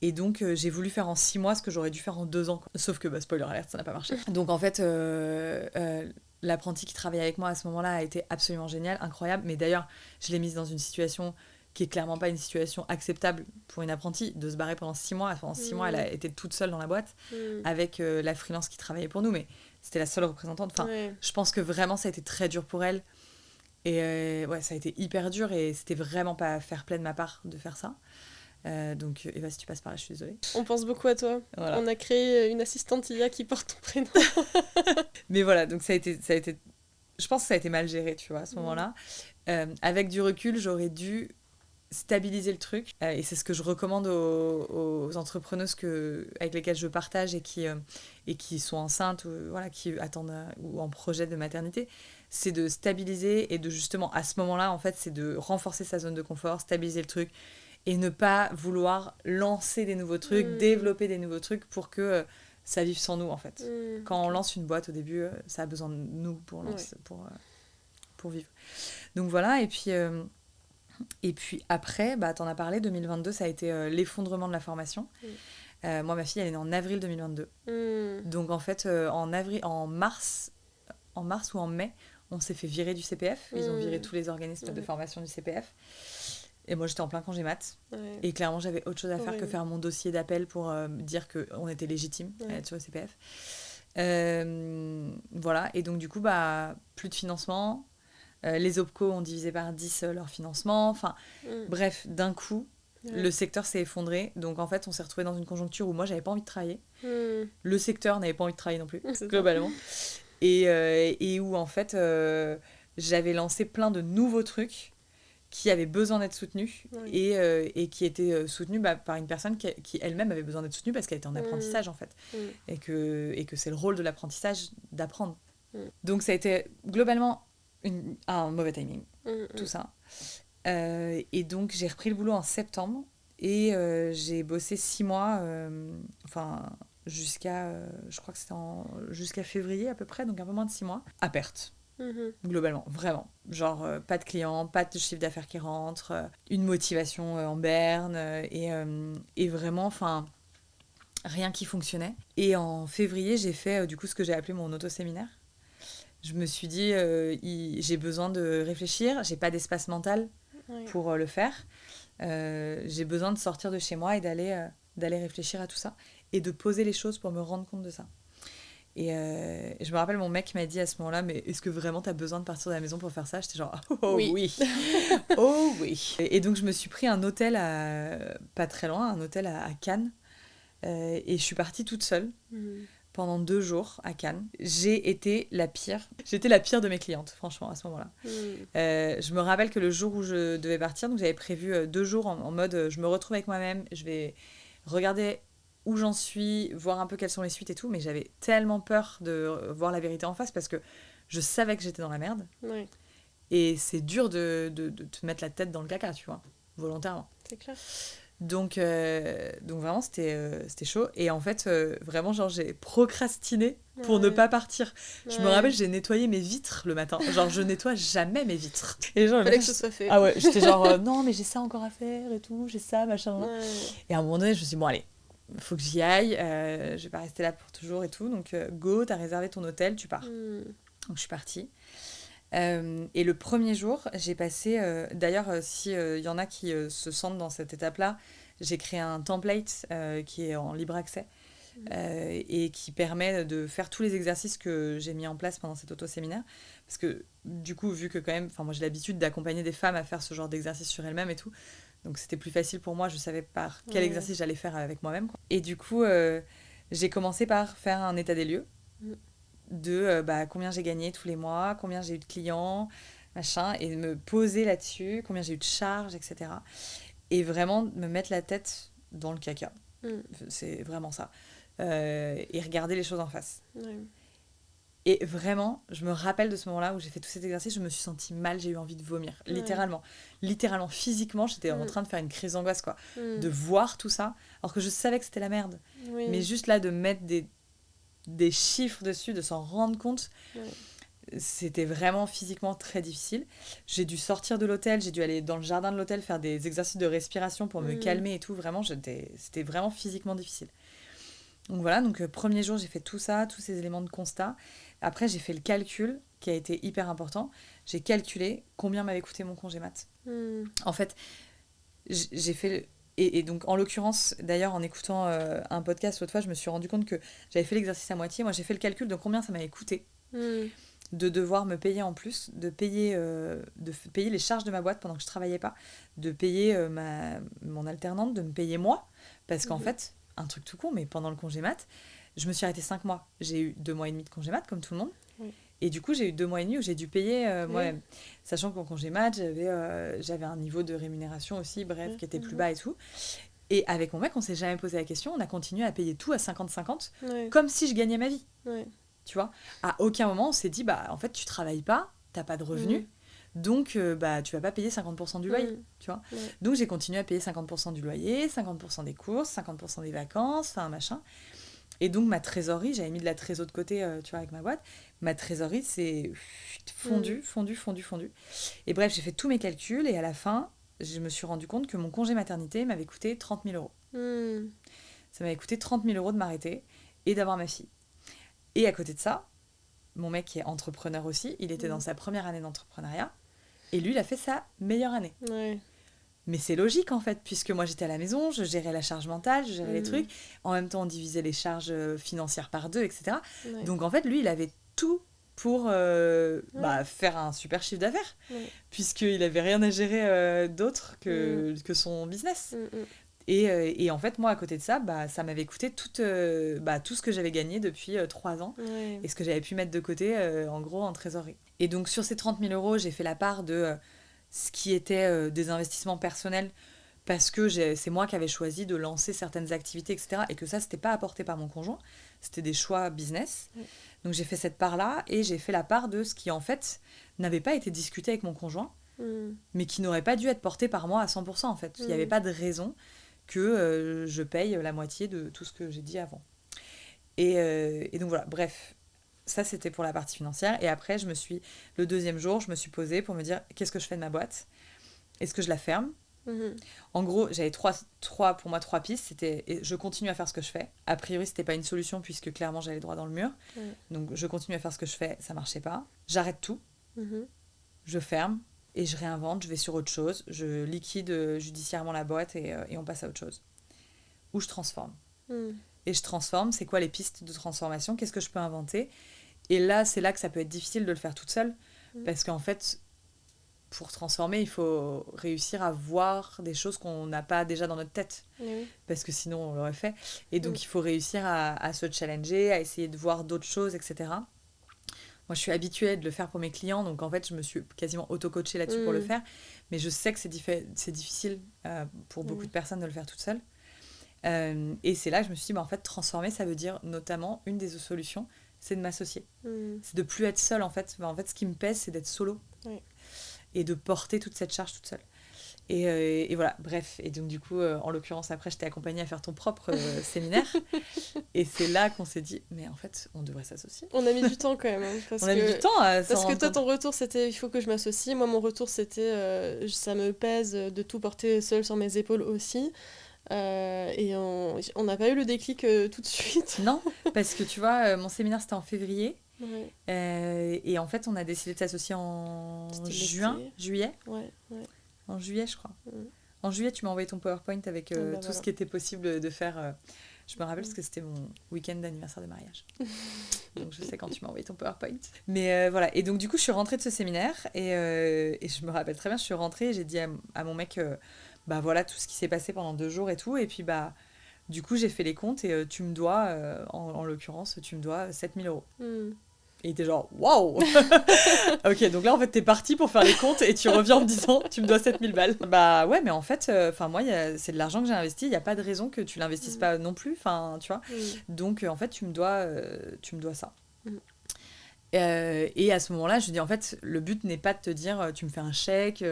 Et donc, j'ai voulu faire en 6 mois ce que j'aurais dû faire en 2 ans. Quoi. Sauf que, spoiler alert, ça n'a pas marché. Donc, en fait... l'apprenti qui travaillait avec moi à ce moment-là a été absolument génial, incroyable. Mais d'ailleurs, je l'ai mise dans une situation... qui est clairement pas une situation acceptable pour une apprentie, de se barrer pendant 6 mois. Pendant 6 mois, elle a été toute seule dans la boîte, avec la freelance qui travaillait pour nous, mais c'était la seule représentante. Enfin, je pense que vraiment, ça a été très dur pour elle. Et ça a été hyper dur, et c'était vraiment pas fair play de ma part de faire ça. Donc, Eva, si tu passes par là, je suis désolée. On pense beaucoup à toi. Voilà. On a créé une assistante IA qui porte ton prénom. Mais voilà, donc ça a été... Je pense que ça a été mal géré, tu vois, à ce moment-là. Avec du recul, j'aurais dû... stabiliser le truc, et c'est ce que je recommande aux entrepreneuses avec lesquelles je partage et qui sont enceintes ou qui attendent ou en projet de maternité, c'est de stabiliser et de justement à ce moment-là en fait c'est de renforcer sa zone de confort, stabiliser le truc et ne pas vouloir lancer des nouveaux trucs, développer des nouveaux trucs pour que ça vive sans nous en fait. Quand on lance une boîte au début, ça a besoin de nous pour vivre. Donc voilà, et puis après, t'en as parlé, 2022, ça a été l'effondrement de la formation. Moi, ma fille, elle est née en avril 2022. Donc en fait, en mars ou en mai, on s'est fait virer du CPF. Ils ont viré tous les organismes de formation du CPF. Et moi, j'étais en plein congé mat. Et clairement, j'avais autre chose à faire que faire mon dossier d'appel pour dire qu'on était légitime à être sur le CPF. Voilà. Et donc, du coup, plus de financement. Les OPCO ont divisé par 10 leur financement. Enfin, bref, d'un coup, le secteur s'est effondré. Donc, en fait, on s'est retrouvés dans une conjoncture où moi, j'avais pas envie de travailler. Le secteur n'avait pas envie de travailler non plus, globalement. Et où, en fait, j'avais lancé plein de nouveaux trucs qui avaient besoin d'être soutenus et qui étaient soutenus par une personne qui elle-même avait besoin d'être soutenue parce qu'elle était en apprentissage, en fait. Et que c'est le rôle de l'apprentissage d'apprendre. Donc, ça a été globalement... un mauvais timing, tout ça. Et donc, j'ai repris le boulot en septembre et j'ai bossé 6 mois, jusqu'à, je crois que c'était jusqu'à février à peu près, donc un peu moins de 6 mois, à perte, globalement, vraiment. Genre, pas de clients, pas de chiffre d'affaires qui rentre, une motivation en berne, et vraiment, rien qui fonctionnait. Et en février, j'ai fait du coup ce que j'ai appelé mon auto-séminaire. Je me suis dit, j'ai besoin de réfléchir, j'ai pas d'espace mental pour le faire. J'ai besoin de sortir de chez moi et d'aller réfléchir à tout ça et de poser les choses pour me rendre compte de ça. Et je me rappelle, mon mec m'a dit à ce moment-là, mais est-ce que vraiment t'as besoin de partir de la maison pour faire ça ? J'étais genre, oui. Oh oui. Et donc, je me suis pris un hôtel pas très loin, un hôtel à Cannes. Et je suis partie toute seule. Pendant 2 jours à Cannes. J'étais la pire de mes clientes, franchement, à ce moment-là. Je me rappelle que le jour où je devais partir, donc j'avais prévu 2 jours en mode je me retrouve avec moi-même, je vais regarder où j'en suis, voir un peu quelles sont les suites et tout, mais j'avais tellement peur de voir la vérité en face parce que je savais que j'étais dans la merde. Et c'est dur de te mettre la tête dans le caca, tu vois, volontairement. C'est clair. Donc vraiment, c'était chaud. Et en fait, vraiment, genre, j'ai procrastiné pour ne pas partir. Je me rappelle, j'ai nettoyé mes vitres le matin. Genre, je nettoie jamais mes vitres. Et genre, fallait que ce soit fait. Ah ouais, j'étais genre, non, mais j'ai ça encore à faire et tout, j'ai ça, machin. Ouais. Et à un moment donné, je me suis dit, bon, allez, faut que j'y aille. Je vais pas rester là pour toujours et tout. Donc, go, t'as réservé ton hôtel, tu pars. Donc, je suis partie. Et le premier jour, j'ai passé... D'ailleurs, si y en a qui se sentent dans cette étape-là, j'ai créé un template qui est en libre accès et qui permet de faire tous les exercices que j'ai mis en place pendant cet auto-séminaire. Parce que du coup, vu que quand même... Moi, j'ai l'habitude d'accompagner des femmes à faire ce genre d'exercice sur elles-mêmes et tout. Donc, c'était plus facile pour moi. Je savais par quel exercice j'allais faire avec moi-même, quoi. Et du coup, j'ai commencé par faire un état des lieux. De combien j'ai gagné tous les mois, combien j'ai eu de clients, machin, et de me poser là-dessus, combien j'ai eu de charges, etc. Et vraiment me mettre la tête dans le caca. C'est vraiment ça. Et regarder les choses en face. Ouais. Et vraiment, je me rappelle de ce moment-là où j'ai fait tous ces exercices, je me suis sentie mal, j'ai eu envie de vomir. Littéralement. Littéralement, physiquement, j'étais en train de faire une crise d'angoisse, quoi. De voir tout ça, alors que je savais que c'était la merde. Oui. Mais juste là, de mettre des chiffres dessus, de s'en rendre compte, c'était vraiment physiquement très difficile. J'ai dû sortir de l'hôtel, j'ai dû aller dans le jardin de l'hôtel faire des exercices de respiration pour me calmer et tout. Vraiment, c'était vraiment physiquement difficile. Donc voilà, premier jour, j'ai fait tout ça, tous ces éléments de constat. Après, j'ai fait le calcul qui a été hyper important. J'ai calculé combien m'avait coûté mon congé mat. En fait, j'ai fait... Et donc, en l'occurrence, d'ailleurs, en écoutant un podcast l'autre fois, je me suis rendu compte que j'avais fait l'exercice à moitié. Moi, j'ai fait le calcul de combien ça m'avait coûté de devoir me payer en plus, de payer les charges de ma boîte pendant que je travaillais pas, de payer mon alternante, de me payer moi. Parce qu'en fait, un truc tout con, mais pendant le congé mat, je me suis arrêtée 5 mois. J'ai eu 2 mois et demi de congé mat, comme tout le monde. Et du coup, j'ai eu 2 mois et demi où j'ai dû payer moi-même. Sachant qu'en congé mat, j'avais un niveau de rémunération aussi, bref, qui était plus bas et tout. Et avec mon mec, on s'est jamais posé la question. On a continué à payer tout à 50-50, comme si je gagnais ma vie. Tu vois ? À aucun moment, on s'est dit, en fait, tu travailles pas, t'as pas de revenus. Donc, tu vas pas payer 50% du loyer, tu vois. Donc, j'ai continué à payer 50% du loyer, 50% des courses, 50% des vacances, enfin, machin. Et donc, ma trésorerie, j'avais mis de la trésorerie de côté, tu vois, avec ma boîte. Ma trésorerie, c'est fondu. Et bref, j'ai fait tous mes calculs et à la fin, je me suis rendu compte que mon congé maternité m'avait coûté 30 000 €. Ça m'avait coûté 30 000 € de m'arrêter et d'avoir ma fille. Et à côté de ça, mon mec qui est entrepreneur aussi, il était dans sa première année d'entrepreneuriat et lui, il a fait sa meilleure année. Mais c'est logique en fait, puisque moi j'étais à la maison, je gérais la charge mentale, je gérais les trucs. En même temps, on divisait les charges financières par 2, etc. Donc en fait, lui, il avait tout pour faire un super chiffre d'affaires, puisqu'il n'avait rien à gérer d'autre que son business. Et en fait, moi, à côté de ça, ça m'avait coûté tout ce que j'avais gagné depuis 3 ans et ce que j'avais pu mettre de côté, en gros, en trésorerie. Et donc, sur ces 30 000 €, j'ai fait la part de ce qui était des investissements personnels parce que c'est moi qui avais choisi de lancer certaines activités, etc. Et que ça, c'était pas apporté par mon conjoint. C'était des choix business. Donc, j'ai fait cette part-là et j'ai fait la part de ce qui, en fait, n'avait pas été discuté avec mon conjoint, mais qui n'aurait pas dû être porté par moi à 100%, en fait. Il n'y avait pas de raison que je paye la moitié de tout ce que j'ai dit avant. Et donc voilà, bref, ça c'était pour la partie financière. Et après, le deuxième jour, je me suis posée pour me dire, qu'est-ce que je fais de ma boîte ? Est-ce que je la ferme ? En gros, j'avais trois pistes. C'était, je continue à faire ce que je fais. A priori, c'était pas une solution puisque clairement, j'allais droit dans le mur. Donc, je continue à faire ce que je fais, ça marchait pas. J'arrête tout. Je ferme. Et je réinvente, je vais sur autre chose, je liquide judiciairement la boîte et on passe à autre chose. Ou je transforme. Et je transforme, c'est quoi les pistes de transformation ? Qu'est-ce que je peux inventer ? Et là, c'est là que ça peut être difficile de le faire toute seule, parce qu'en fait, pour transformer, il faut réussir à voir des choses qu'on n'a pas déjà dans notre tête, parce que sinon, on l'aurait fait. Et donc, il faut réussir à se challenger, à essayer de voir d'autres choses, etc. Moi, je suis habituée de le faire pour mes clients, donc en fait, je me suis quasiment auto-coachée là-dessus pour le faire. Mais je sais que c'est difficile pour beaucoup de personnes de le faire toute seule. Et c'est là que je me suis dit, en fait, transformer, ça veut dire notamment, une des solutions, c'est de m'associer. C'est de plus être seule, en fait. En fait, ce qui me pèse, c'est d'être solo. et de porter toute cette charge toute seule. Et voilà, bref. Et donc, du coup, en l'occurrence, après, je t'ai accompagnée à faire ton propre séminaire. Et c'est là qu'on s'est dit, mais en fait, on devrait s'associer. On a mis du temps quand même. Hein, on a mis du temps à parce que toi, ton retour, c'était il faut que je m'associe. Moi, mon retour, c'était ça me pèse de tout porter seul sur mes épaules aussi. Et on n'a pas eu le déclic tout de suite. Non, parce que tu vois, mon séminaire, c'était en février. Ouais. Et en fait, on a décidé de s'associer en juillet. Ouais. En juillet, je crois. En juillet, tu m'as envoyé ton PowerPoint avec tout ce qui était possible de faire. Je me rappelle parce que c'était mon week-end d'anniversaire de mariage. Donc, je sais quand tu m'as envoyé ton PowerPoint. Mais voilà. Et donc, du coup, je suis rentrée de ce séminaire. Et je me rappelle très bien, je suis rentrée et j'ai dit à mon mec, bah voilà, tout ce qui s'est passé pendant 2 jours et tout. Et puis, bah, du coup, j'ai fait les comptes et tu me dois, en l'occurrence, tu me dois 7 000 €. Et il était genre, waouh. Ok, donc là, en fait, t'es parti pour faire les comptes et tu reviens en me disant, tu me dois 7 000 balles. Bah ouais, mais en fait, moi, c'est de l'argent que j'ai investi. Il n'y a pas de raison que tu l'investisses pas non plus. Enfin, tu vois. Donc, en fait, tu me dois ça. Et à ce moment-là, je dis, en fait, le but n'est pas de te dire, tu me fais un chèque.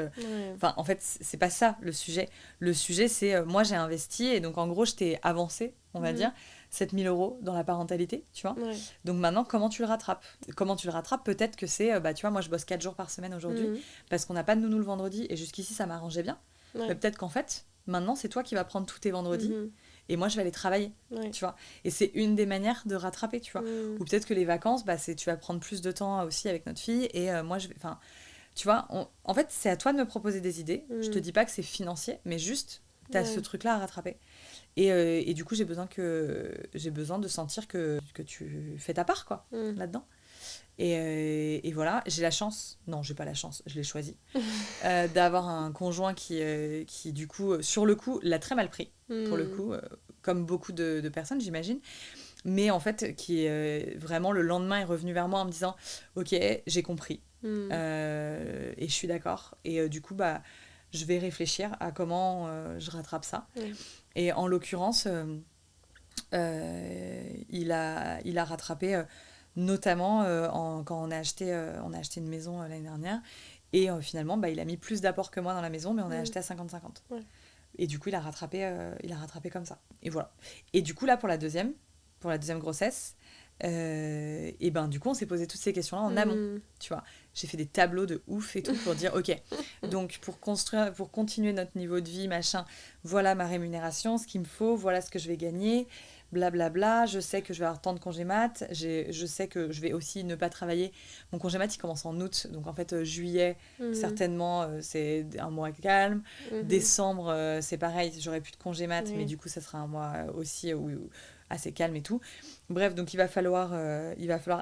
Enfin, en fait, c'est pas ça le sujet. Le sujet, c'est, moi, j'ai investi et donc, en gros, je t'ai avancé, on va dire, 7 000 € dans la parentalité, tu vois. Donc maintenant, comment tu le rattrapes ? Comment tu le rattrapes ? Peut-être que c'est, tu vois, moi je bosse 4 jours par semaine aujourd'hui parce qu'on n'a pas de nounou le vendredi et jusqu'ici ça m'arrangeait bien. Mais peut-être qu'en fait, maintenant c'est toi qui vas prendre tous tes vendredis et moi je vais aller travailler, tu vois. Et c'est une des manières de rattraper, tu vois. Ou peut-être que les vacances, tu vas prendre plus de temps aussi avec notre fille et moi je vais... Enfin, tu vois, en fait c'est à toi de me proposer des idées. Je te dis pas que c'est financier, mais juste, t'as ce truc-là à rattraper. Et du coup, j'ai besoin de sentir que tu fais ta part, quoi, là-dedans. Et voilà, j'ai la chance, non, j'ai pas la chance, je l'ai choisi, d'avoir un conjoint qui, du coup, sur le coup, l'a très mal pris, pour le coup, comme beaucoup de personnes, j'imagine. Mais en fait, qui vraiment, le lendemain, est revenu vers moi en me disant « Ok, j'ai compris, et je suis d'accord. » Et du coup, je vais réfléchir à comment je rattrape ça. Et en l'occurrence, il a rattrapé notamment quand on a acheté une maison l'année dernière. Et finalement, il a mis plus d'apport que moi dans la maison, mais on a acheté à 50-50. Et du coup, il a rattrapé comme ça. Et voilà. Et du coup, là, pour la deuxième grossesse, et du coup, on s'est posé toutes ces questions-là en amont, tu vois. J'ai fait des tableaux de ouf et tout pour dire, ok, donc pour continuer notre niveau de vie, machin, voilà ma rémunération, ce qu'il me faut, voilà ce que je vais gagner, blablabla, je sais que je vais avoir tant de congés mat, je sais que je vais aussi ne pas travailler. Mon congé mat, il commence en août, donc en fait, juillet, certainement, c'est un mois calme. Décembre, c'est pareil, j'aurai plus de congé mat, mais du coup, ça sera un mois aussi assez calme et tout. Bref, donc il va falloir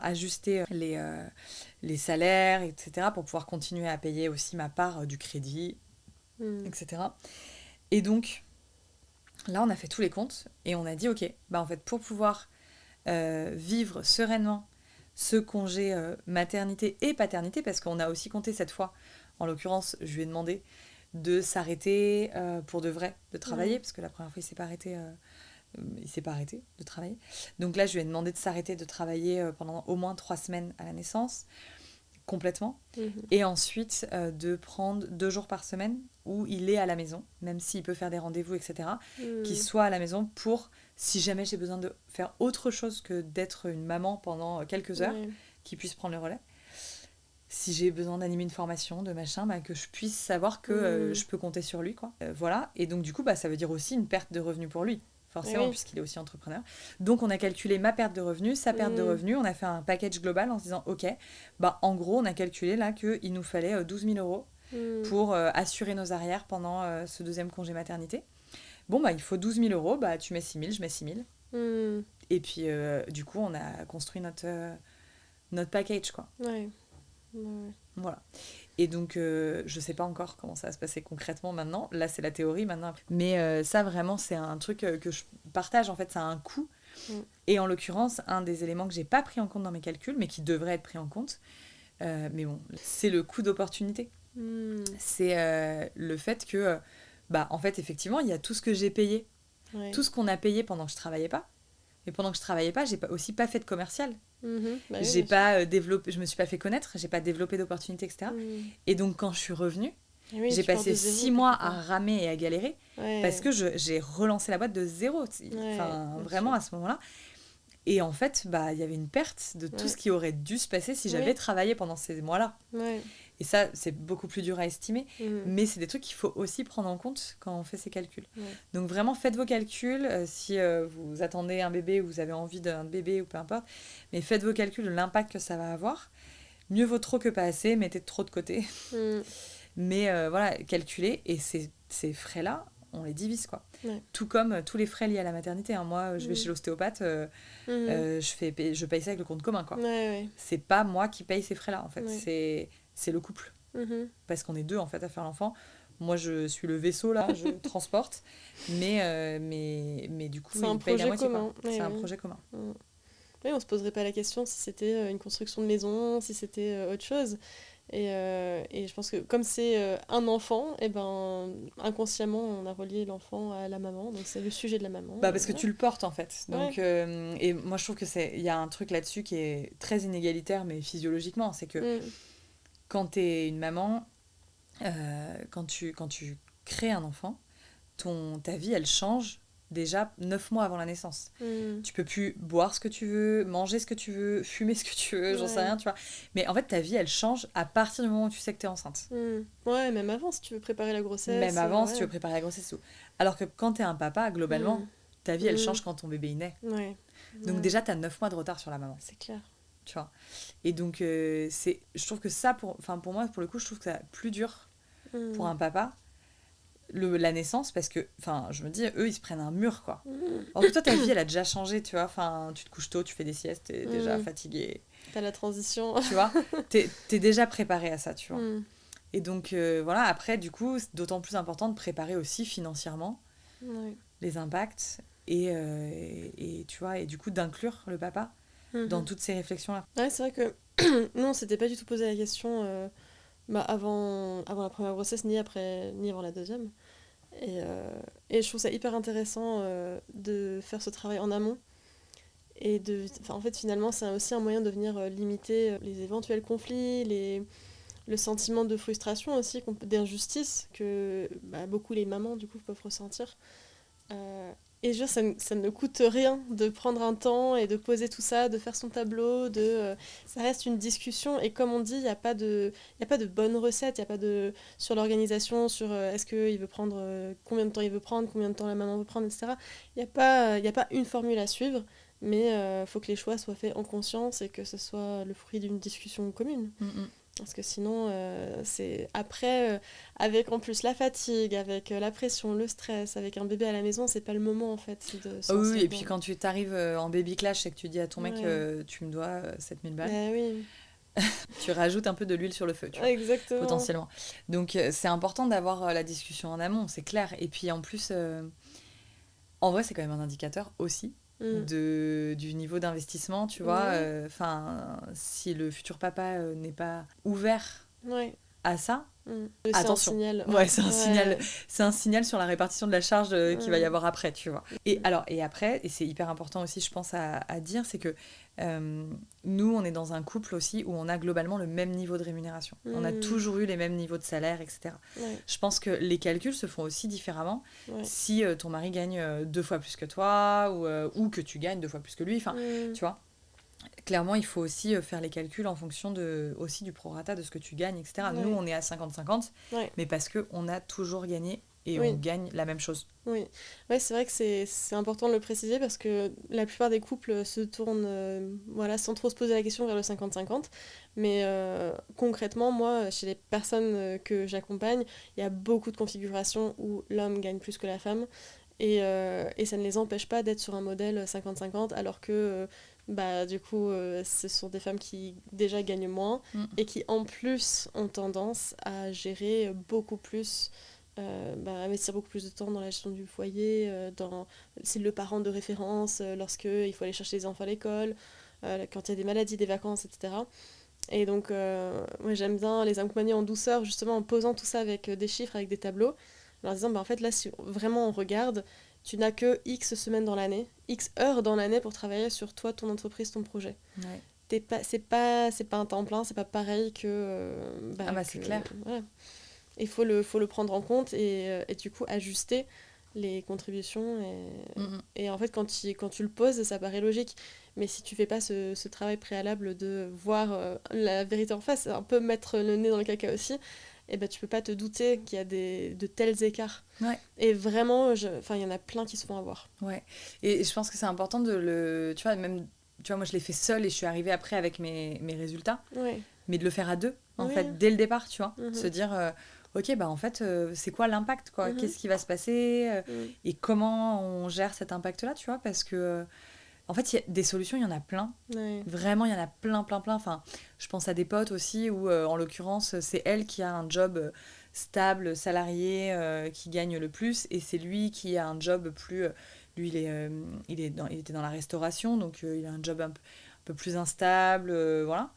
ajuster les salaires, etc., pour pouvoir continuer à payer aussi ma part du crédit, etc. Et donc, là, on a fait tous les comptes et on a dit, ok, en fait, pour pouvoir vivre sereinement ce congé maternité et paternité, parce qu'on a aussi compté cette fois, en l'occurrence, je lui ai demandé de s'arrêter pour de vrai, de travailler, parce que la première fois, il s'est pas arrêté de travailler. Donc là, je lui ai demandé de s'arrêter de travailler pendant au moins 3 semaines à la naissance, complètement. Et ensuite, de prendre 2 jours par semaine où il est à la maison, même s'il peut faire des rendez-vous, etc., qu'il soit à la maison pour, si jamais j'ai besoin de faire autre chose que d'être une maman pendant quelques heures, qu'il puisse prendre le relais. Si j'ai besoin d'animer une formation, de machin, que je puisse savoir que je peux compter sur lui, quoi. Voilà. Et donc, du coup, ça veut dire aussi une perte de revenus pour lui. Forcément, puisqu'il est aussi entrepreneur. Donc, on a calculé ma perte de revenus, sa perte de revenus. On a fait un package global en se disant, OK, en gros, on a calculé là qu'il nous fallait 12 000 € pour assurer nos arrières pendant ce deuxième congé maternité. Bon, il faut 12 000 €. Tu mets 6 000, je mets 6 000. Et puis, du coup, on a construit notre package, quoi. Voilà. Et donc, je sais pas encore comment ça va se passer concrètement maintenant. Là, c'est la théorie maintenant. Mais ça, vraiment, c'est un truc que je partage. En fait, ça a un coût. Et en l'occurrence, un des éléments que j'ai pas pris en compte dans mes calculs, mais qui devrait être pris en compte, mais bon, c'est le coût d'opportunité. C'est le fait que, en fait, effectivement, il y a tout ce que j'ai payé. Tout ce qu'on a payé pendant que je travaillais pas. Mais pendant que je travaillais pas, j'ai aussi pas fait de commercial. Bah J'ai oui, pas développé, je me suis pas fait connaître, j'ai pas développé d'opportunités, etc. Et donc, quand je suis revenue, oui, j'ai tu pars passé de zéro, 6 mois quelque à part. ramer et à galérer parce que j'ai relancé la boîte de zéro. Enfin, Bien vraiment sûr. à ce moment-là. Et en fait, bah, il y avait une perte de tout ce qui aurait dû se passer si j'avais Oui. travaillé pendant ces mois-là. Ouais. Et ça, c'est beaucoup plus dur à estimer, Mhm. mais c'est des trucs qu'il faut aussi prendre en compte quand on fait ses calculs. Ouais. Donc vraiment, faites vos calculs. Si vous attendez un bébé ou vous avez envie d'un bébé ou peu importe, mais faites vos calculs de l'impact que ça va avoir. Mieux vaut trop que pas assez, mettez trop de côté. Mhm. Mais voilà, calculez, et ces frais-là, on les divise, quoi. Ouais. Tout comme tous les frais liés à la maternité. Hein. Moi, je vais chez l'ostéopathe, je paye ça avec le compte commun, quoi. Ouais. C'est pas moi qui paye ces frais-là, en fait. Ouais. C'est le couple. Mhm. Parce qu'on est deux, en fait, à faire l'enfant. Moi, je suis le vaisseau, là, je transporte. Mais du coup, C'est un il paye la projet moitié, commun. quoi. C'est un projet commun. Mhm. Oui, on se poserait pas la question si c'était une construction de maison, si c'était autre chose. Et je pense que comme c'est un enfant, et ben, inconsciemment, on a relié l'enfant à la maman. Donc c'est le sujet de la maman. Bah parce que Voilà. tu le portes, en fait. Donc, et moi, je trouve il y a un truc là-dessus qui est très inégalitaire, mais physiologiquement. C'est que quand t'es une maman, quand tu crées un enfant, ta vie, elle change déjà 9 mois avant la naissance. Tu peux plus boire ce que tu veux, manger ce que tu veux, fumer ce que tu veux, j'en sais rien, tu vois. Mais en fait, ta vie, elle change à partir du moment où tu sais que t'es enceinte. Ouais, même avant, si tu veux préparer la grossesse. Même avant, si tu veux préparer la grossesse. Alors que quand t'es un papa, globalement, ta vie, elle change quand ton bébé naît. Ouais. Donc déjà, t'as 9 mois de retard sur la maman. C'est clair. Tu vois. Et donc, je trouve que ça, pour moi, pour le coup, je trouve que c'est plus dur pour un papa, la naissance, parce que, je me dis, eux, ils se prennent un mur, quoi. Alors que toi, ta vie, elle a déjà changé, tu vois. Tu te couches tôt, tu fais des siestes, t'es déjà fatigué. T'as la transition. Tu vois, t'es déjà préparé à ça, tu vois. Et donc, voilà, après, du coup, c'est d'autant plus important de préparer aussi financièrement les impacts et tu vois, et du coup, d'inclure le papa dans toutes ces réflexions-là. Ouais, c'est vrai que nous, on s'était pas du tout posé la question avant la première grossesse, ni avant la deuxième. Et je trouve ça hyper intéressant de faire ce travail en amont. Et en fait, finalement, c'est aussi un moyen de venir limiter les éventuels conflits, le sentiment de frustration aussi, d'injustice que beaucoup les mamans, du coup, peuvent ressentir. Et je veux dire, ça ne coûte rien de prendre un temps et de poser tout ça, de faire son tableau, ça reste une discussion. Et comme on dit, il n'y a pas de bonne recette, il n'y a pas de... sur l'organisation, sur est-ce qu'il veut prendre, combien de temps il veut prendre, combien de temps la maman veut prendre, etc. Il n'y a pas une formule à suivre, mais faut que les choix soient faits en conscience et que ce soit le fruit d'une discussion commune. Parce que sinon, c'est après, avec en plus la fatigue, avec la pression, le stress, avec un bébé à la maison, c'est pas le moment en fait de se lancer oui, et dedans. puis quand tu t'arrives en baby clash et que tu dis à ton mec tu me dois 7000 balles, oui. tu rajoutes un peu de l'huile sur le feu, tu vois, exactement. potentiellement. Donc c'est important d'avoir la discussion en amont, c'est clair. Et puis en plus, en vrai, c'est quand même un indicateur aussi du niveau d'investissement, tu vois. Si le futur papa n'est pas ouvert à ça, attention. C'est un signal. C'est un signal. C'est un signal sur la répartition de la charge qu'il va y avoir après, tu vois. Et après, et c'est hyper important aussi, je pense à dire, c'est que nous, on est dans un couple aussi où on a globalement le même niveau de rémunération. On a toujours eu les mêmes niveaux de salaire, etc. Je pense que les calculs se font aussi différemment si ton mari gagne 2 fois plus que toi ou que tu gagnes 2 fois plus que lui. Tu vois. Clairement, il faut aussi faire les calculs en fonction aussi du prorata de ce que tu gagnes, etc. Nous, on est à 50-50, mais parce qu'on a toujours gagné et on gagne la même chose. Oui, c'est vrai que c'est important de le préciser parce que la plupart des couples se tournent sans trop se poser la question vers le 50-50. Mais concrètement, moi, chez les personnes que j'accompagne, il y a beaucoup de configurations où l'homme gagne plus que la femme. Et ça ne les empêche pas d'être sur un modèle 50-50 alors que du coup ce sont des femmes qui déjà gagnent moins et qui en plus ont tendance à gérer beaucoup plus investir beaucoup plus de temps dans la gestion du foyer, c'est le parent de référence lorsqu'il faut aller chercher les enfants à l'école, quand il y a des maladies, des vacances, etc. Et donc moi j'aime bien les accompagner en douceur, justement en posant tout ça avec des chiffres, avec des tableaux, en leur disant en fait là si vraiment on regarde, tu n'as que X semaines dans l'année, X heures dans l'année pour travailler sur toi, ton entreprise, ton projet. C'est pas un temps plein, c'est pas pareil que... c'est clair. Voilà. Il faut le prendre en compte et du coup ajuster les contributions. Et en fait, quand tu le poses, ça paraît logique. Mais si tu fais pas ce travail préalable de voir la vérité en face, un peu mettre le nez dans le caca aussi, et ben, tu peux pas te douter qu'il y a de tels écarts. Et vraiment, il y en a plein qui se font avoir. Et je pense que c'est important de le... Tu vois, même... Tu vois, moi, je l'ai fait seule et je suis arrivée après avec mes résultats. Mais de le faire à deux, en fait, dès le départ, tu vois. Se dire... ok, en fait, c'est quoi l'impact, quoi ? Qu'est-ce qui va se passer et comment on gère cet impact-là, tu vois ? Parce que, en fait, des solutions, il y en a plein. Vraiment, il y en a plein. Enfin, je pense à des potes aussi où, en l'occurrence, c'est elle qui a un job stable, salarié, qui gagne le plus. Et c'est lui qui a un job plus... lui, il était dans la restauration, donc il a un job un peu plus instable, voilà.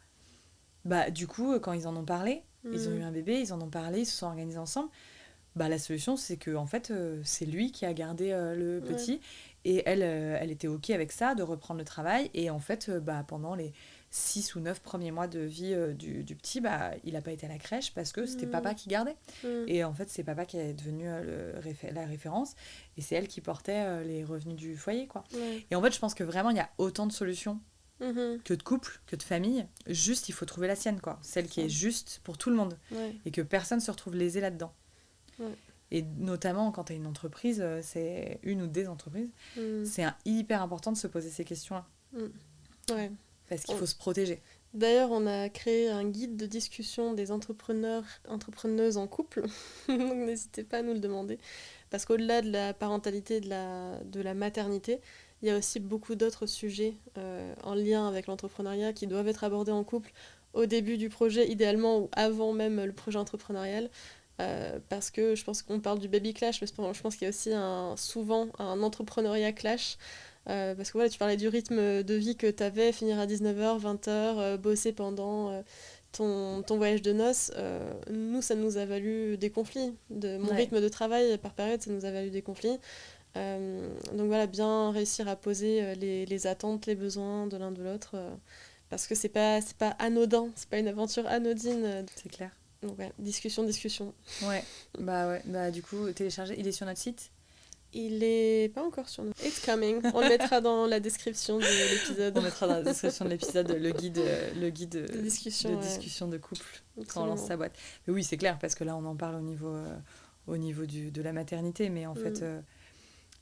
Du coup, quand ils en ont parlé... Ils ont eu un bébé, ils en ont parlé, ils se sont organisés ensemble. La solution, c'est que en fait, c'est lui qui a gardé le petit. Et elle était OK avec ça, de reprendre le travail. Et en fait, pendant les 6 ou 9 premiers mois de vie du petit, il n'a pas été à la crèche parce que c'était papa qui gardait. Et en fait, c'est papa qui est devenu la référence. Et c'est elle qui portait les revenus du foyer, quoi. Et en fait, je pense que vraiment, il y a autant de solutions que de couple, que de famille. Juste, il faut trouver la sienne, quoi. Celle qui est juste pour tout le monde. Et que personne se retrouve lésé là-dedans. Et notamment, quand tu as une entreprise, c'est une ou des entreprises, c'est hyper important de se poser ces questions-là. Parce qu'il faut se protéger. D'ailleurs, on a créé un guide de discussion des entrepreneuses en couple. Donc, n'hésitez pas à nous le demander. Parce qu'au-delà de la parentalité, de la maternité, il y a aussi beaucoup d'autres sujets en lien avec l'entrepreneuriat qui doivent être abordés en couple au début du projet, idéalement, ou avant même le projet entrepreneurial. Parce que je pense qu'on parle du baby clash, mais je pense qu'il y a aussi souvent un entrepreneuriat clash. Parce que voilà, tu parlais du rythme de vie que tu avais, finir à 19h, 20h, bosser pendant ton voyage de noces. Nous, ça nous a valu des conflits. Mon rythme de travail par période, ça nous a valu des conflits. Donc voilà, bien réussir à poser les attentes, les besoins de l'un de l'autre. Parce que c'est pas anodin, c'est pas une aventure anodine. C'est clair. Donc ouais, discussion. Du coup, télécharger, il est sur notre site ? Il est pas encore sur notre... It's coming. On le mettra dans la description de l'épisode. On mettra dans la description de l'épisode le guide de discussion de couple quand on lance sa boîte. Mais oui, c'est clair, parce que là, on en parle au niveau de la maternité, mais en fait,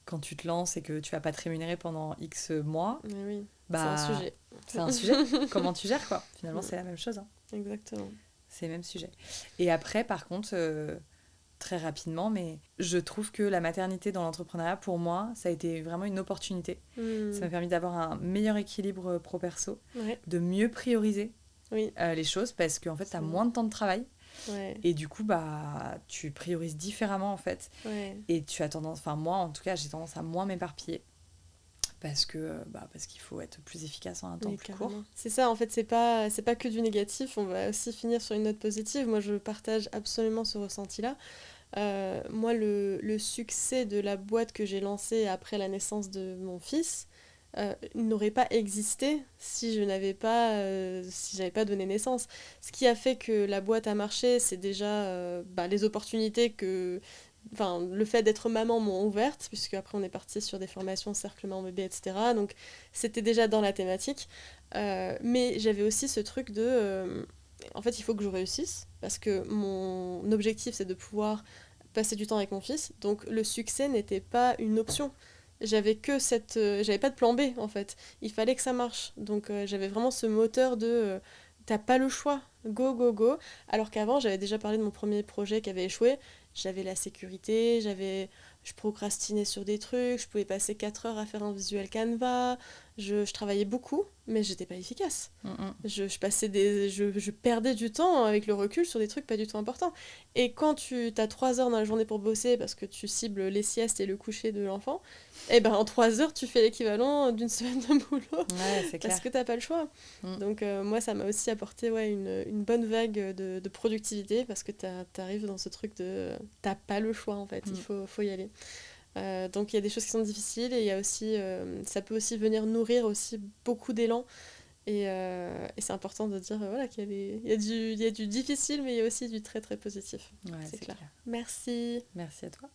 quand tu te lances et que tu vas pas te rémunérer pendant X mois, c'est un sujet. C'est un sujet. Comment tu gères, quoi ? Finalement, c'est la même chose. Exactement. C'est le même sujet. Et après, par contre... très rapidement, mais je trouve que la maternité dans l'entrepreneuriat, pour moi, ça a été vraiment une opportunité. Ça m'a permis d'avoir un meilleur équilibre pro-perso, de mieux prioriser les choses, parce qu'en fait, tu as moins de temps de travail. Et du coup, tu priorises différemment, en fait. Et tu as tendance... Enfin, moi, en tout cas, j'ai tendance à moins m'éparpiller. Parce qu'il faut être plus efficace en un temps plus court. C'est ça, en fait, c'est pas que du négatif, on va aussi finir sur une note positive. Moi, je partage absolument ce ressenti-là. Moi, le succès de la boîte que j'ai lancée après la naissance de mon fils n'aurait pas existé si je n'avais pas, si j'avais pas donné naissance. Ce qui a fait que la boîte a marché, c'est déjà les opportunités que... Enfin, le fait d'être maman m'ont ouverte, puisque après on est parti sur des formations, cercle maman bébé, etc. Donc c'était déjà dans la thématique. Mais j'avais aussi ce truc de... en fait, il faut que je réussisse, parce que mon objectif, c'est de pouvoir passer du temps avec mon fils. Donc le succès n'était pas une option. J'avais pas de plan B, en fait. Il fallait que ça marche. Donc j'avais vraiment ce moteur de... t'as pas le choix, go, go, go. Alors qu'avant, j'avais déjà parlé de mon premier projet qui avait échoué. J'avais la sécurité, je procrastinais sur des trucs, je pouvais passer 4 heures à faire un visuel Canva, je travaillais beaucoup, mais j'étais pas efficace. Je perdais du temps avec le recul sur des trucs pas du tout importants. Et quand tu as 3 heures dans la journée pour bosser parce que tu cibles les siestes et le coucher de l'enfant, en 3 heures, tu fais l'équivalent d'une semaine de boulot. C'est clair. Parce que t'as pas le choix. Donc moi, ça m'a aussi apporté une bonne vague de productivité parce que t'arrives dans ce truc de... T'as pas le choix, en fait. Il faut y aller. Donc il y a des choses qui sont difficiles et il y a aussi, ça peut aussi venir nourrir aussi beaucoup d'élan. Et c'est important de dire voilà, il y a du difficile, mais il y a aussi du très très positif. Ouais, c'est clair. clair. Merci. Merci à toi.